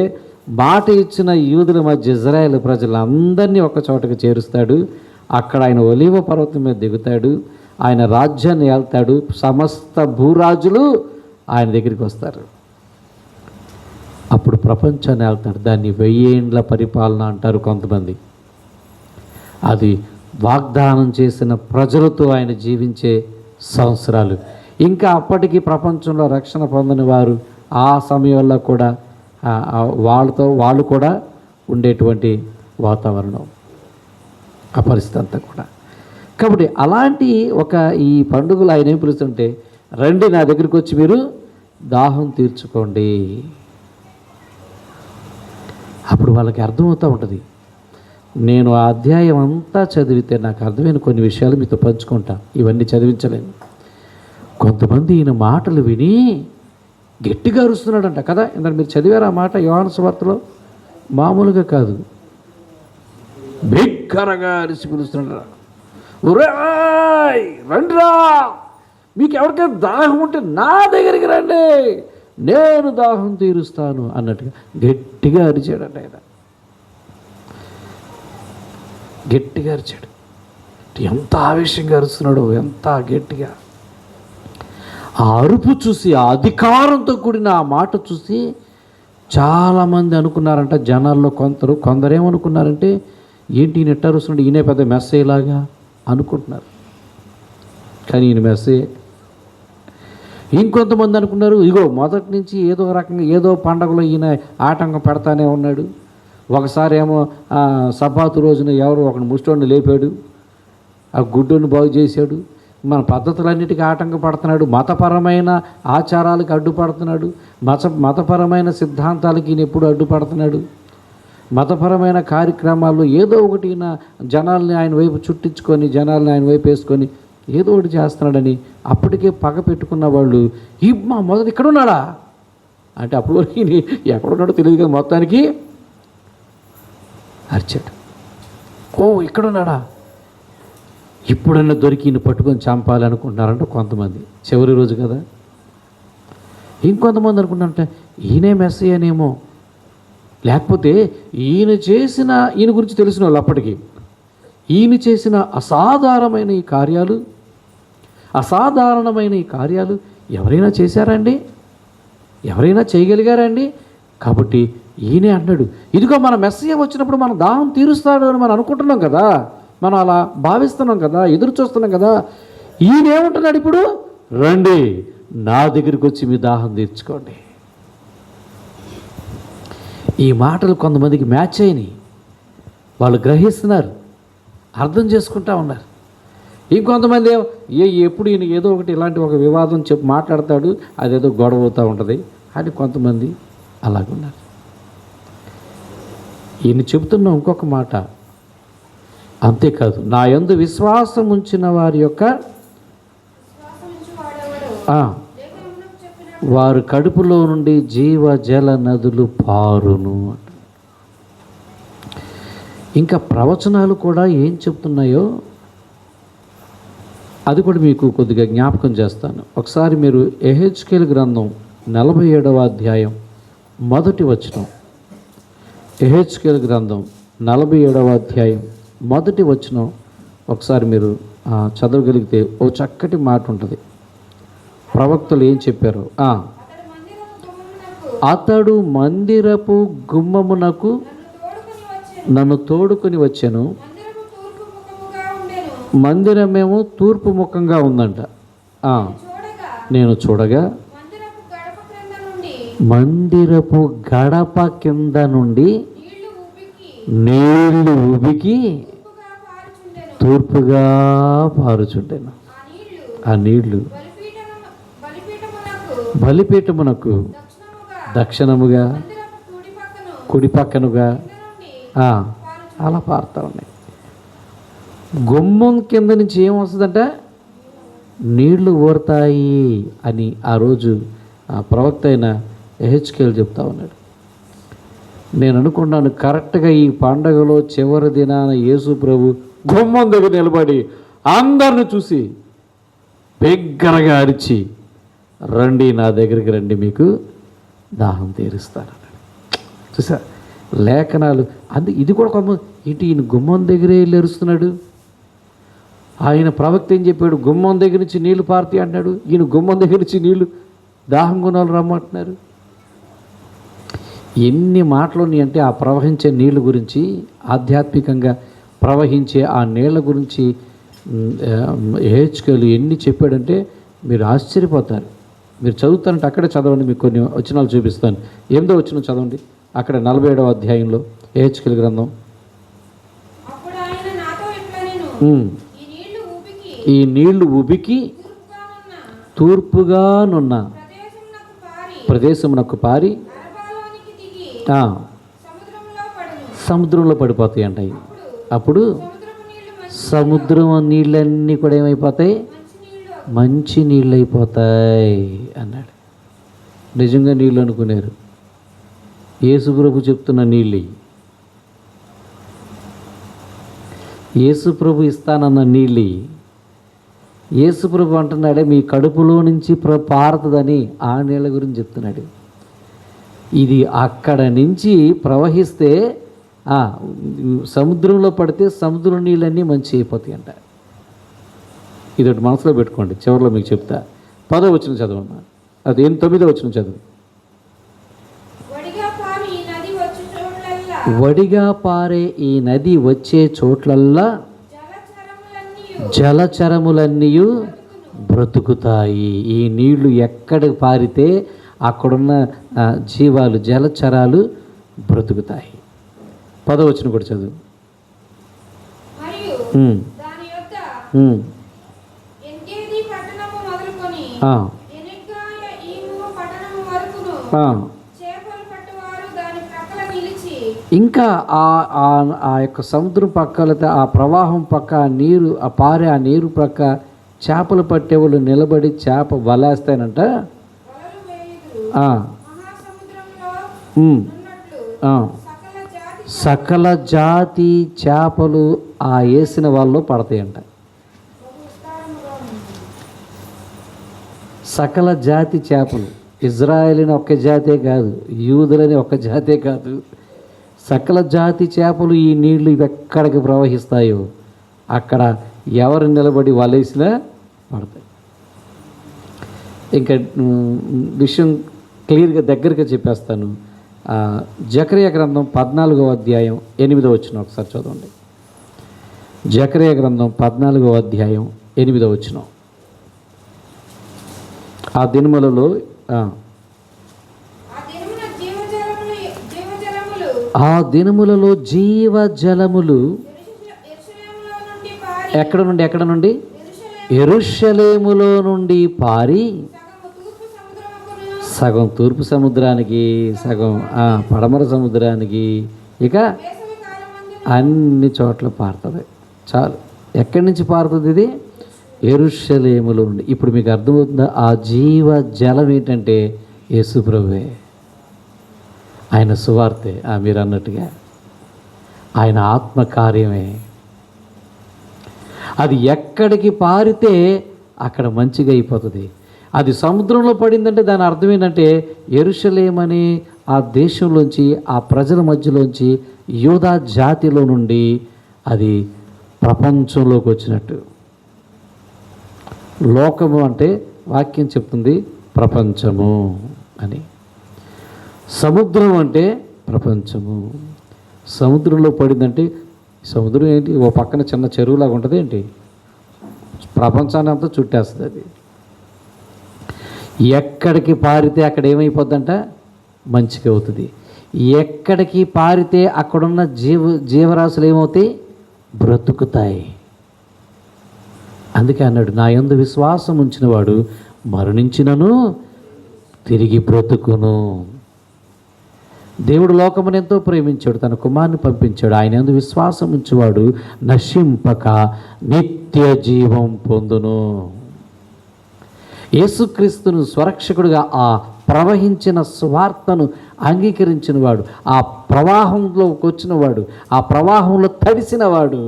మాట ఇచ్చిన యూదుల మధ్య ఇజ్రాయేల్ ప్రజలందరినీ ఒక చోటకు చేరుస్తాడు. అక్కడ ఆయన ఒలీవ పర్వతం మీద దిగుతాడు, ఆయన రాజ్యాన్ని ఏళ్తాడు, సమస్త భూరాజులు ఆయన దగ్గరికి వస్తారు. అప్పుడు ప్రపంచాన్ని ఏళ్తాడు. దాన్ని 1000 ఏండ్ల పరిపాలన అంటారు కొంతమంది. అది వాగ్దానం చేసిన ప్రజలతో ఆయన జీవించే సంవత్సరాలు. ఇంకా అప్పటికి ప్రపంచంలో రక్షణ పొందని వారు ఆ సమయంలో కూడా వాళ్ళు కూడా ఉండేటువంటి వాతావరణం, ఆ పరిస్థితి అంతా కూడా. కాబట్టి అలాంటి ఈ పండుగలు ఆయన ఏం పిలుస్తుంటే, రండి నా దగ్గరికి వచ్చి మీరు దాహం తీర్చుకోండి. అప్పుడు వాళ్ళకి అర్థమవుతూ ఉంటుంది. నేను ఆ అధ్యాయం అంతా చదివితే నాకు అర్థమైన కొన్ని విషయాలు మీతో పంచుకుంటా, ఇవన్నీ చదివించలేను. కొంతమంది ఈయన మాటలు విని గట్టిగా అరుస్తున్నాడంట కదా. ఇందాక మీరు చదివారు ఆ మాట యోహాను సువార్తలో, మామూలుగా కాదు, బిగ్గరగా అరిసి పిలుస్తున్నాడు, ఒరేయ్ రండిరా, మీకు ఎవరికైనా దాహం ఉంటే నా దగ్గరికి రండి, నేను దాహం తీరుస్తాను అన్నట్టుగా గట్టిగా అరిచాడంట ఆయన. గట్టిగా అరిచాడు. ఎంత ఆవేశంగా అరుస్తున్నాడు, ఎంత గట్టిగా. ఆ అరుపు చూసి, ఆ అధికారంతో కూడిన ఆ మాట చూసి చాలామంది అనుకున్నారంట, జనాల్లో కొందరేమనుకున్నారంటే, ఏంటి ఈయన ఎట్ట అరుస్తున్నాడు, ఈయనే పెద్ద మెస్సేలాగా అనుకుంటున్నారు. కానీ ఈయన మెస్సే. ఇంకొంతమంది అనుకున్నారు, ఇగో మొదటి నుంచి ఏదో రకంగా ఏదో పండగలో ఈయన ఆటంకం పెడతానే ఉన్నాడు. ఒకసారి ఏమో సబ్బాతు రోజున ఎవరో ఒకడు ముష్టోడిని లేపాడు, ఆ గుడ్డుని బాగు చేశాడు, మన పద్ధతులన్నిటికీ ఆటంకపడుతున్నాడు, మతపరమైన ఆచారాలకు అడ్డుపడుతున్నాడు, మతపరమైన సిద్ధాంతాలకి ఈయన ఎప్పుడు అడ్డుపడుతున్నాడు, మతపరమైన కార్యక్రమాల్లో ఏదో ఒకటి జనాల్ని ఆయన వైపు చుట్టించుకొని, జనాల్ని ఆయన వైపు వేసుకొని ఏదో ఒకటి చేస్తున్నాడని అప్పటికే పగ పెట్టుకున్న వాళ్ళు, మొదటి ఇక్కడ ఉన్నాడా అంటే అప్పటి వరకు ఎక్కడున్నాడో తెలియదు కదా, మొత్తానికి అరిచాడు. ఓ ఇక్కడున్నాడా, ఇప్పుడన్నా దొరికి ఈయన పట్టుకొని చంపాలనుకుంటున్నారంట కొంతమంది. చివరి రోజు కదా. ఇంకొంతమంది అనుకుంటారంటే ఈయనే మెస్సయ్యనేమో, లేకపోతే ఈయన గురించి తెలిసిన వాళ్ళు అప్పటికి ఈయన చేసిన అసాధారణమైన ఈ కార్యాలు ఎవరైనా చేశారండి? ఎవరైనా చేయగలిగారండి? కాబట్టి ఈయనే అన్నాడు, ఇదిగో మన మెస్సయ్య వచ్చినప్పుడు మన దాహం తీరుస్తాడు అని మనం అనుకుంటున్నాం కదా, మనం అలా భావిస్తున్నాం కదా, ఎదురు చూస్తున్నాం కదా. ఈయన ఏమంటున్నాడు ఇప్పుడు? రండి నా దగ్గరికి వచ్చి మీ దాహం తీర్చుకోండి. ఈ మాటలు కొంతమందికి మ్యాచ్ అయినాయి. వాళ్ళు గ్రహిస్తున్నారు, అర్థం చేసుకుంటా ఉన్నారు. ఇంకొంతమంది ఎప్పుడు ఈయన ఏదో ఒకటి ఇలాంటి ఒక వివాదం మాట్లాడతాడు, అదేదో గొడవ అవుతూ ఉంటుంది అని కొంతమంది అలాగున్నారు. ఈయన చెబుతున్న ఇంకొక మాట, అంతేకాదు, నా యందు విశ్వాసం ఉంచిన వారి యొక్క వారు కడుపులో నుండి జీవ జల నదులు పారును. ఇంకా ప్రవచనాలు కూడా ఏం చెప్తున్నాయో అది కూడా మీకు కొద్దిగా జ్ఞాపకం చేస్తాను. ఒకసారి మీరు యెహెజ్కేలు గ్రంథం 47వ అధ్యాయం మొదటి వచనం, యెహెజ్కేలు గ్రంథం 47వ అధ్యాయం మొదటి వచనం ఒకసారి మీరు చదవగలిగితే ఓ చక్కటి మాట ఉంటుంది. ప్రవక్తలు ఏం చెప్పారు? అతడు మందిరపు గుమ్మమునకు నన్ను తోడుకొని వచ్చాను. మందిరమేమో తూర్పు ముఖంగా ఉందంట. నేను చూడగా మందిరపు గడప కింద నుండి నీళ్లు ఉబికి తూర్పుగా పారుచుండెను. ఆ నీళ్లు బలిపీఠమునకు దక్షిణముగా కుడి పక్కనుగా అలా పారుతూ ఉన్నాయి. గుమ్మం కింద నుంచి ఏమొస్తుందంట? నీళ్లు ఊరతాయి అని ఆ రోజు ఆ ప్రవక్త అయిన యెహెజ్కేలు చెప్తా ఉన్నాడు. నేను అనుకున్నాను, కరెక్ట్గా ఈ పండగలో చివరి దినాన యేసు ప్రభు గుమ్మం దగ్గర నిలబడి అందరిని చూసి బిగ్గరగా అరిచి, రండి నా దగ్గరికి రండి, మీకు దాహం తీరుస్తానన్నాడు. చూసా లేఖనాలు ఇది కూడా ఇటు ఈయన గుమ్మం దగ్గరే వెళ్ళి అరుస్తున్నాడు. ఆయన ప్రవక్త ఏం చెప్పాడు? గుమ్మం దగ్గర నుంచి నీళ్లు పారుతాయి అంటున్నాడు. ఈయన గుమ్మం దగ్గర నుంచి నీళ్లు దాహం కొనాలు రమ్మంటున్నారు. ఎన్ని మాటలు అంటే ఆ ప్రవహించే నీళ్ళ గురించి, ఆధ్యాత్మికంగా ప్రవహించే ఆ నీళ్ళ గురించి యెహెజ్కేలు ఎన్ని చెప్పాడంటే మీరు ఆశ్చర్యపోతారు. మీరు చదువుతారంటే అక్కడే చదవండి, మీకు కొన్ని వచనాలు చూపిస్తాను. 8వ వచనం చదవండి, అక్కడ 47వ అధ్యాయంలో యెహెజ్కేలు గ్రంథం. ఈ నీళ్లు ఉబికి తూర్పుగానున్న ప్రదేశమునకు పారి సముద్రంలో పడిపోతాయి అంటాయి. అప్పుడు సముద్రం నీళ్ళన్నీ కూడా ఏమైపోతాయి? మంచి నీళ్ళు అయిపోతాయి అన్నాడు. నిజంగా నీళ్ళు అనుకున్నారు. యేసు ప్రభు చెప్తున్న నీళ్ళు, యేసు ప్రభు ఇస్తానన్న నీళ్ళు. యేసు ప్రభు అంటున్నాడే మీ కడుపులో నుంచి పారుతుందని ఆ నీళ్ళ గురించి చెప్తున్నాడు. ఇది అక్కడ నుంచి ప్రవహిస్తే సముద్రంలో పడితే సముద్రం నీళ్ళన్నీ మంచి అయిపోతాయి అంట. ఇదొకటి మనసులో పెట్టుకోండి. చివరిలో మీకు చెప్తా. 10వ వచనం చదవమ్మా. అది 9వ వచనం చదువు. వడిగా పారే ఈ నది వచ్చే చోట్లల్లా జలచరములన్నీ బ్రతుకుతాయి. ఈ నీళ్లు ఎక్కడికి పారితే అక్కడున్న జీవాలు, జలచరాలు బ్రతుకుతాయి. 10వ వచనం కూడా చదువు. ఇంకా ఆ యొక్క సముద్రం పక్కల, ఆ ప్రవాహం పక్క నీరు, ఆ పారే ఆ నీరు ప్రక్క చేపలు పట్టేవాళ్ళు నిలబడి చేప వలేస్తాయనంట. సకల జాతి చేపలు ఆ వేసిన వాళ్ళలో పడతాయంట. సకల జాతి చేపలు, ఇజ్రాయేల్ ఒక్క జాతే కాదు, యూదులని ఒక్క జాతే కాదు, సకల జాతి చేపలు ఈ నీళ్లు ఎక్కడికి ప్రవహిస్తాయో అక్కడ ఎవరు నిలబడి వలేసినా పడతాయి. ఇంకా విషయం క్లియర్గా దగ్గరగా చెప్పేస్తాను. జకరియా గ్రంథం 14వ అధ్యాయం 8వ వచనం ఒకసారి చదవండి. జకరియా గ్రంథం 14వ అధ్యాయం 8వ వచనం. ఆ దినములలో ఆ దినములలో జీవజలములు ఎక్కడ నుండి యెరూషలేములో నుండి పారి సగం తూర్పు సముద్రానికి, సగం పడమర సముద్రానికి, ఇక అన్ని చోట్ల పారుతుంది. చాలు. ఎక్కడి నుంచి పారుతుంది ఇది? యెరూషలేములో నుండి. ఇప్పుడు మీకు అర్థమవుతుందా? ఆ జీవ జలం ఏంటంటే యేసు ప్రభువే, ఆయన సువార్తే, మీరు అన్నట్టుగా ఆయన ఆత్మకార్యమే. అది ఎక్కడికి పారితే అక్కడ మంచిగా అయిపోతుంది. అది సముద్రంలో పడిందంటే దాని అర్థం ఏంటంటే యెరూషలేము అనే ఆ దేశంలోంచి, ఆ ప్రజల మధ్యలోంచి, యూదా జాతిలో నుండి అది ప్రపంచంలోకి వచ్చినట్టు. లోకము అంటే వాక్యం చెప్తుంది ప్రపంచము అని. సముద్రం అంటే ప్రపంచము. సముద్రంలో పడిందంటే సముద్రం ఏంటి? ఓ పక్కన చిన్న చెరువులాగా ఉంటుంది ఏంటి? ప్రపంచాన్ని అంతా చుట్టేస్తుంది అది. ఎక్కడికి పారితే అక్కడ ఏమైపోద్దంట? మంచిగా అవుతుంది. ఎక్కడికి పారితే అక్కడున్న జీవరాశులు ఏమవుతాయి? బ్రతుకుతాయి. అందుకే అన్నాడు, నా యందు విశ్వాసం ఉంచిన వాడు మరణించినను తిరిగి బ్రతుకును. దేవుడు లోకమును ఎంతో ప్రేమించాడు, తన కుమారుని పంపించాడు. ఆయన యందు విశ్వాసం ఉంచేవాడు నశింపక నిత్య జీవం పొందును. యేసుక్రీస్తును స్వరక్షకుడుగా ఆ ప్రవహించిన స్వార్థను అంగీకరించిన వాడు, ఆ ప్రవాహంలోకి వచ్చినవాడు, ఆ ప్రవాహంలో తడిసినవాడు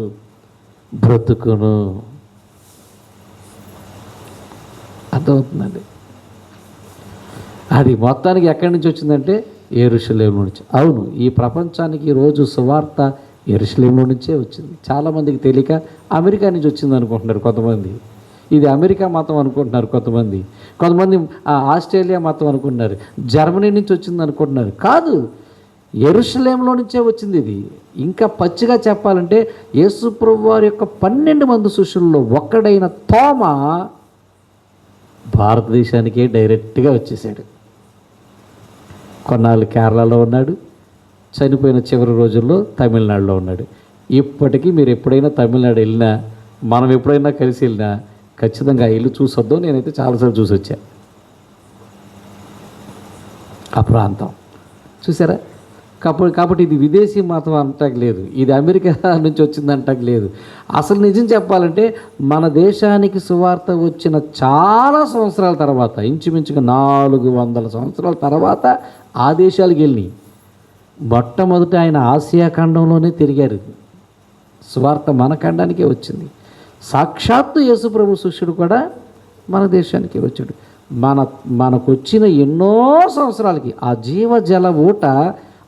బ్రతుకును. అర్థమవుతుందండి? అది మొత్తానికి ఎక్కడి నుంచి వచ్చిందంటే యెరూషలేము నుంచి. అవును, ఈ ప్రపంచానికి ఈరోజు సువార్త యెరూషలేము నుంచే వచ్చింది. చాలామందికి తెలియక అమెరికా నుంచి వచ్చింది అనుకుంటున్నారు కొంతమంది. ఇది అమెరికా మతం అనుకుంటున్నారు కొంతమంది. ఆస్ట్రేలియా మతం అనుకుంటున్నారు. జర్మనీ నుంచి వచ్చింది అనుకుంటున్నారు. కాదు, యెరూషలేములో నుంచే వచ్చింది ఇది. ఇంకా పచ్చిగా చెప్పాలంటే యేసుప్రభు వారి యొక్క 12 మంది శిష్యుల్లో ఒక్కడైన తోమా భారతదేశానికే డైరెక్ట్గా వచ్చేసాడు. కొన్నాళ్ళు కేరళలో ఉన్నాడు, చనిపోయిన చివరి రోజుల్లో తమిళనాడులో ఉన్నాడు. ఇప్పటికీ మీరు ఎప్పుడైనా తమిళనాడు వెళ్ళినా, మనం ఎప్పుడైనా కలిసి వెళ్ళినా ఖచ్చితంగా ఇల్లు చూసొద్దు. నేనైతే చాలాసార్లు చూసి వచ్చా. ఆ ప్రాంతం చూసారా? కాబట్టి ఇది విదేశీ మతం అంటాక లేదు, ఇది అమెరికా నుంచి వచ్చిందంటాక లేదు. అసలు నిజం చెప్పాలంటే మన దేశానికి సువార్త వచ్చిన చాలా సంవత్సరాల తర్వాత, ఇంచుమించుగా 400 సంవత్సరాల తర్వాత ఆ దేశాలకు వెళ్ళి మొట్టమొదట ఆయన ఆసియా ఖండంలోనే తిరిగారు. సువార్త మన ఖండానికే వచ్చింది. సాక్షాత్తు యేసుప్రభు శిష్యుడు కూడా మన దేశానికి వచ్చాడు. మనకు వచ్చిన ఎన్నో సంవత్సరాలకి ఆ జీవజల ఊట,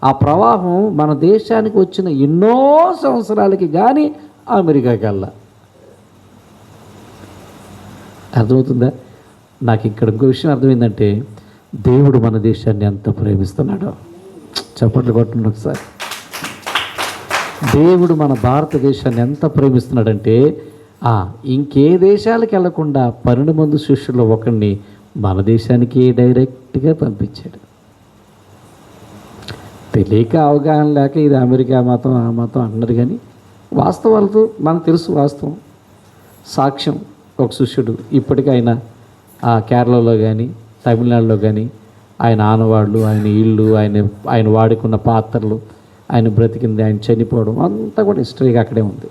ఆ ప్రవాహం మన దేశానికి వచ్చిన ఎన్నో సంవత్సరాలకి కానీ అమెరికాకి వెళ్ళా. అర్థమవుతుందా? నాకు ఇక్కడ ఇంకో విషయం అర్థమైందంటే దేవుడు మన దేశాన్ని ఎంత ప్రేమిస్తున్నాడో. చప్పట్లు కొట్టండి ఒకసారి. దేవుడు మన భారతదేశాన్ని ఎంత ప్రేమిస్తున్నాడంటే ఇంకే దేశాలకు వెళ్లకుండా 12 మంది శిష్యుల్లో ఒకరిని మన దేశానికి డైరెక్ట్గా పంపించాడు. తెలియక, అవగాహన లేక ఇది అమెరికా మతం, ఆ మతం అన్నారు. కానీ వాస్తవాలతో మనకు తెలుసు. వాస్తవం సాక్ష్యం. ఒక శిష్యుడు ఇప్పటికీ ఆయన కేరళలో కానీ తమిళనాడులో కానీ ఆయన ఆనవాళ్ళు, ఆయన ఇళ్ళు, ఆయన వాడుకున్న పాత్రలు, ఆయన బ్రతికింది, ఆయన చనిపోవడం అంతా కూడా హిస్టరీగా అక్కడే ఉంది.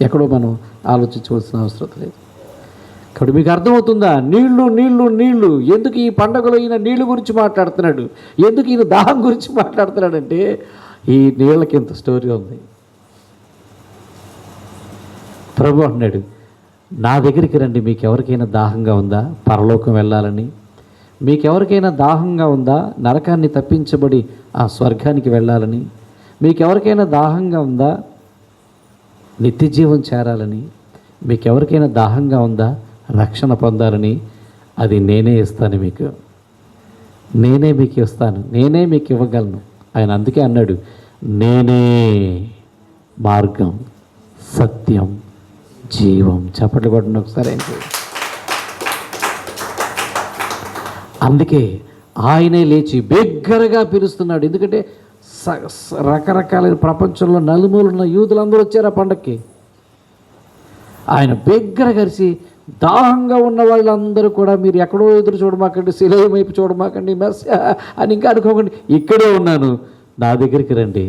ఎక్కడో మనం ఆలోచించవలసిన అవసరం లేదు. కాబట్టి మీకు అర్థమవుతుందా? నీళ్లు నీళ్లు నీళ్లు. ఎందుకు ఈ పండుగలో ఈయన నీళ్ళు గురించి మాట్లాడుతున్నాడు? ఎందుకు ఈయన దాహం గురించి మాట్లాడుతున్నాడంటే ఈ నీళ్ళకి ఇంత స్టోరీ ఉంది. ప్రభు అన్నాడు, నా దగ్గరికి రండి. మీకు ఎవరికైనా దాహంగా ఉందా పరలోకం వెళ్ళాలని? మీకు ఎవరికైనా దాహంగా ఉందా నరకాన్ని తప్పించబడి ఆ స్వర్గానికి వెళ్ళాలని? మీకు ఎవరికైనా దాహంగా ఉందా నిత్య జీవం చేరాలని? మీకు ఎవరికైనా దాహంగా ఉందా రక్షణ పొందాలని? అది నేనే ఇస్తాను మీకు. నేనే మీకు ఇస్తాను, నేనే మీకు ఇవ్వగలను. ఆయన అందుకే అన్నాడు, నేనే మార్గం, సత్యం, జీవం. చప్పట్లు కొట్టండి ఒకసారి. ఏంటి అందుకే ఆయనే లేచి బిగ్గరగా పిలుస్తున్నాడు. ఎందుకంటే రకరకాలైన ప్రపంచంలో నలుమూలన్న యూదులందరూ వచ్చారు ఆ పండక్కి. ఆయన బిగ్గర కలిసి దాహంగా ఉన్న వాళ్ళందరూ కూడా మీరు ఎక్కడో ఎదురు చూడమాకండి, శిలువ వైపు చూడమాకండి, మెస్ అని ఇంకా అనుకోకండి, ఇక్కడే ఉన్నాను, నా దగ్గరికి రండి,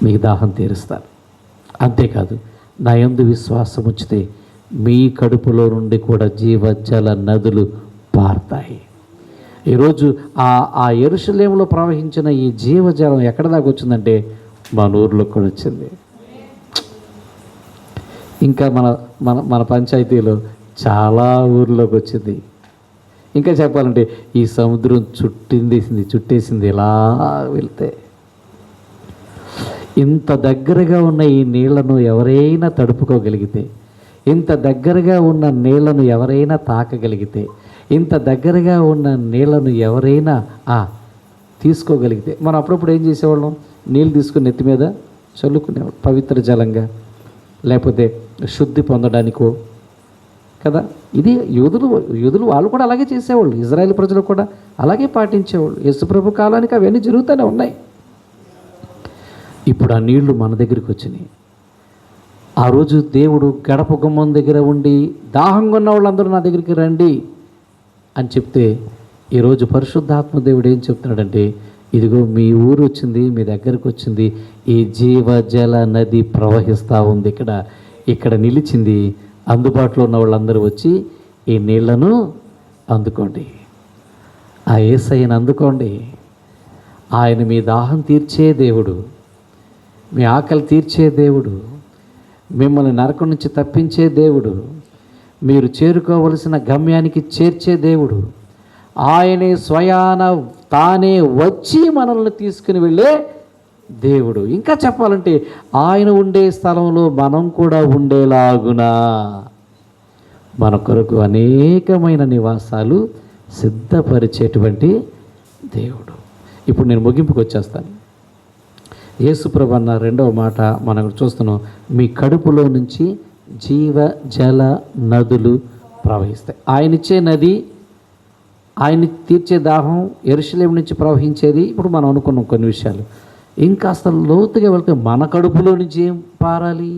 మీకు దాహం తీరుస్తాను. అంతేకాదు, నా యందు విశ్వాసం ఉంచితే మీ కడుపులో నుండి కూడా జీవజల నదులు పారుతాయి. ఈరోజు ఆ యెరూషలేములో ప్రవహించిన ఈ జీవజలం ఎక్కడ దాకా వచ్చిందంటే మన ఊర్లో కూడా వచ్చింది. ఇంకా మన మన మన పంచాయతీలో చాలా ఊర్లోకి వచ్చింది. ఇంకా చెప్పాలంటే ఈ సముద్రం చుట్టేసింది ఇలా వెళ్తే. ఇంత దగ్గరగా ఉన్న ఈ నీళ్లను ఎవరైనా తడుపుకోగలిగితే, ఇంత దగ్గరగా ఉన్న నీళ్లను ఎవరైనా తాకగలిగితే, ఇంత దగ్గరగా ఉన్న నీళ్లను ఎవరైనా తీసుకోగలిగితే, మనం అప్పుడప్పుడు ఏం చేసేవాళ్ళం, నీళ్ళు తీసుకుని నెత్తి మీద చల్లుకునేవాళ్ళం పవిత్ర జలంగా, లేకపోతే శుద్ధి పొందడానికో కదా. ఇది యూదులు వాళ్ళు కూడా అలాగే చేసేవాళ్ళు, ఇజ్రాయేల్ ప్రజలు కూడా అలాగే పాటించేవాళ్ళు. యేసుప్రభు కాలానికి అవన్నీ జరుగుతూనే ఉన్నాయి. ఇప్పుడు ఆ నీళ్లు మన దగ్గరికి వచ్చినాయి. ఆ రోజు దేవుడు గడప గుమ్మం దగ్గర ఉండి దాహంగా ఉన్న వాళ్ళందరూ నా దగ్గరికి రండి అని చెప్తే, ఈరోజు పరిశుద్ధాత్మ దేవుడు ఏం చెప్తున్నాడంటే, ఇదిగో మీ ఊరు వచ్చింది, మీ దగ్గరకు వచ్చింది, ఈ జీవజల నది ప్రవహిస్తూ ఉంది, ఇక్కడ నిలిచింది, అందుబాటులో ఉన్న వాళ్ళందరూ వచ్చి ఈ నీళ్లను అందుకోండి, ఆ యేసయ్యను అందుకోండి. ఆయన మీ దాహం తీర్చే దేవుడు, మీ ఆకలి తీర్చే దేవుడు, మిమ్మల్ని నరకం నుంచి తప్పించే దేవుడు, మీరు చేరుకోవలసిన గమ్యానికి చేర్చే దేవుడు. ఆయనే స్వయాన తానే వచ్చి మనల్ని తీసుకుని వెళ్ళే దేవుడు. ఇంకా చెప్పాలంటే ఆయన ఉండే స్థలంలో మనం కూడా ఉండేలాగునా మన కొరకు అనేకమైన నివాసాలు సిద్ధపరిచేటువంటి దేవుడు. ఇప్పుడు నేను ముగింపుకు వచ్చేస్తాను. యేసుప్రభు అన్న రెండవ మాట మనం చూస్తున్నాం, మీ కడుపులో నుంచి జీవ జల నదులు ప్రవహిస్తాయి. ఆయన ఇచ్చే నది, ఆయన తీర్చే దాహం యెరూషలేము నుంచి ప్రవహించేది. ఇప్పుడు మనం అనుకున్నాం కొన్ని విషయాలు. ఇంకా అసలు లోతుగా వెళ్తే మన కడుపులో నుంచి ఏం పారాలి,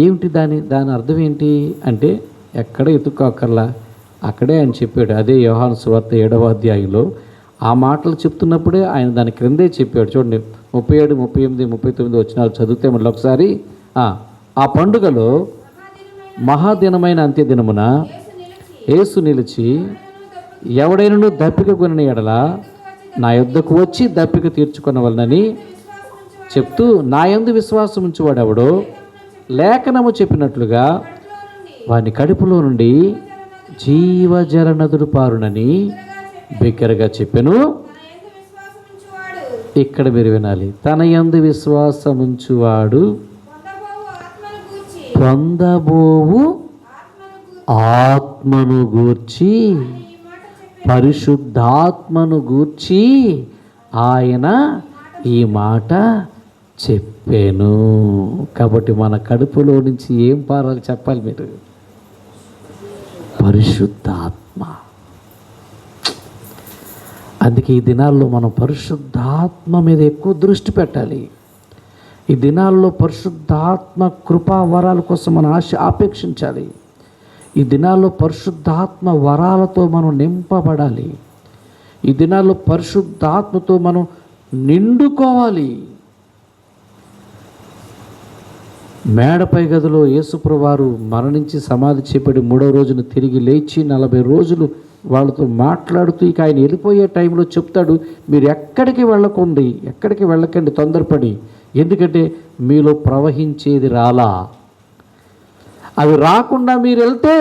ఏమిటి దాని అర్థం ఏంటి అంటే, ఎక్కడ ఎత్తుక్కోకర్లా, అక్కడే ఆయన చెప్పాడు. అదే యోహాను సువార్త 7వ అధ్యాయంలో ఆ మాటలు చెప్తున్నప్పుడే ఆయన దాని క్రిందే చెప్పాడు. చూడండి 37, 38, 39 వచనాలు చదివితే మళ్ళీ ఒకసారి. ఆ పండుగలో మహాదినమైన అంత్యదినమున యేసు నిలిచి, ఎవడైనను దప్పిక కొనిన ఎడల నా యొద్దకు వచ్చి దప్పిక తీర్చుకొనవలనని చెప్తూ, నా యందు విశ్వాసం ఉంచువాడెవడో లేఖనము చెప్పినట్లుగా వాని కడుపులో నుండి జీవజల నదులు పారునని బిగ్గరగా చెప్పెను. ఇక్కడ మీరు వినాలి, తన యందు విశ్వాసముంచువాడు పొందబోవు ఆత్మను గూర్చి, పరిశుద్ధాత్మను గూర్చి ఆయన ఈ మాట చెప్పాను. కాబట్టి మన కడుపులో నుంచి ఏం పారాలి చెప్పాలి మీరు? పరిశుద్ధాత్మ. అందుకే ఈ దినాల్లో మనం పరిశుద్ధాత్మ మీద ఎక్కువ దృష్టి పెట్టాలి. ఈ దినాల్లో పరిశుద్ధాత్మ కృపా వరాల కోసం మనం ఆపేక్షించాలి. ఈ దినాల్లో పరిశుద్ధాత్మ వరాలతో మనం నింపబడాలి. ఈ దినాల్లో పరిశుద్ధాత్మతో మనం నిండుకోవాలి. మేడపై గదిలో యేసుప్రభువారు మరణించి సమాధి చేపడి 3వ రోజున తిరిగి లేచి 40 రోజులు వాళ్ళతో మాట్లాడుతూ ఇక ఆయన వెళ్ళిపోయే టైంలో చెప్తాడు, మీరు ఎక్కడికి వెళ్ళకండి తొందరపడి, ఎందుకంటే మీలో ప్రవహించేది రాలా. అవి రాకుండా మీరు వెళ్తే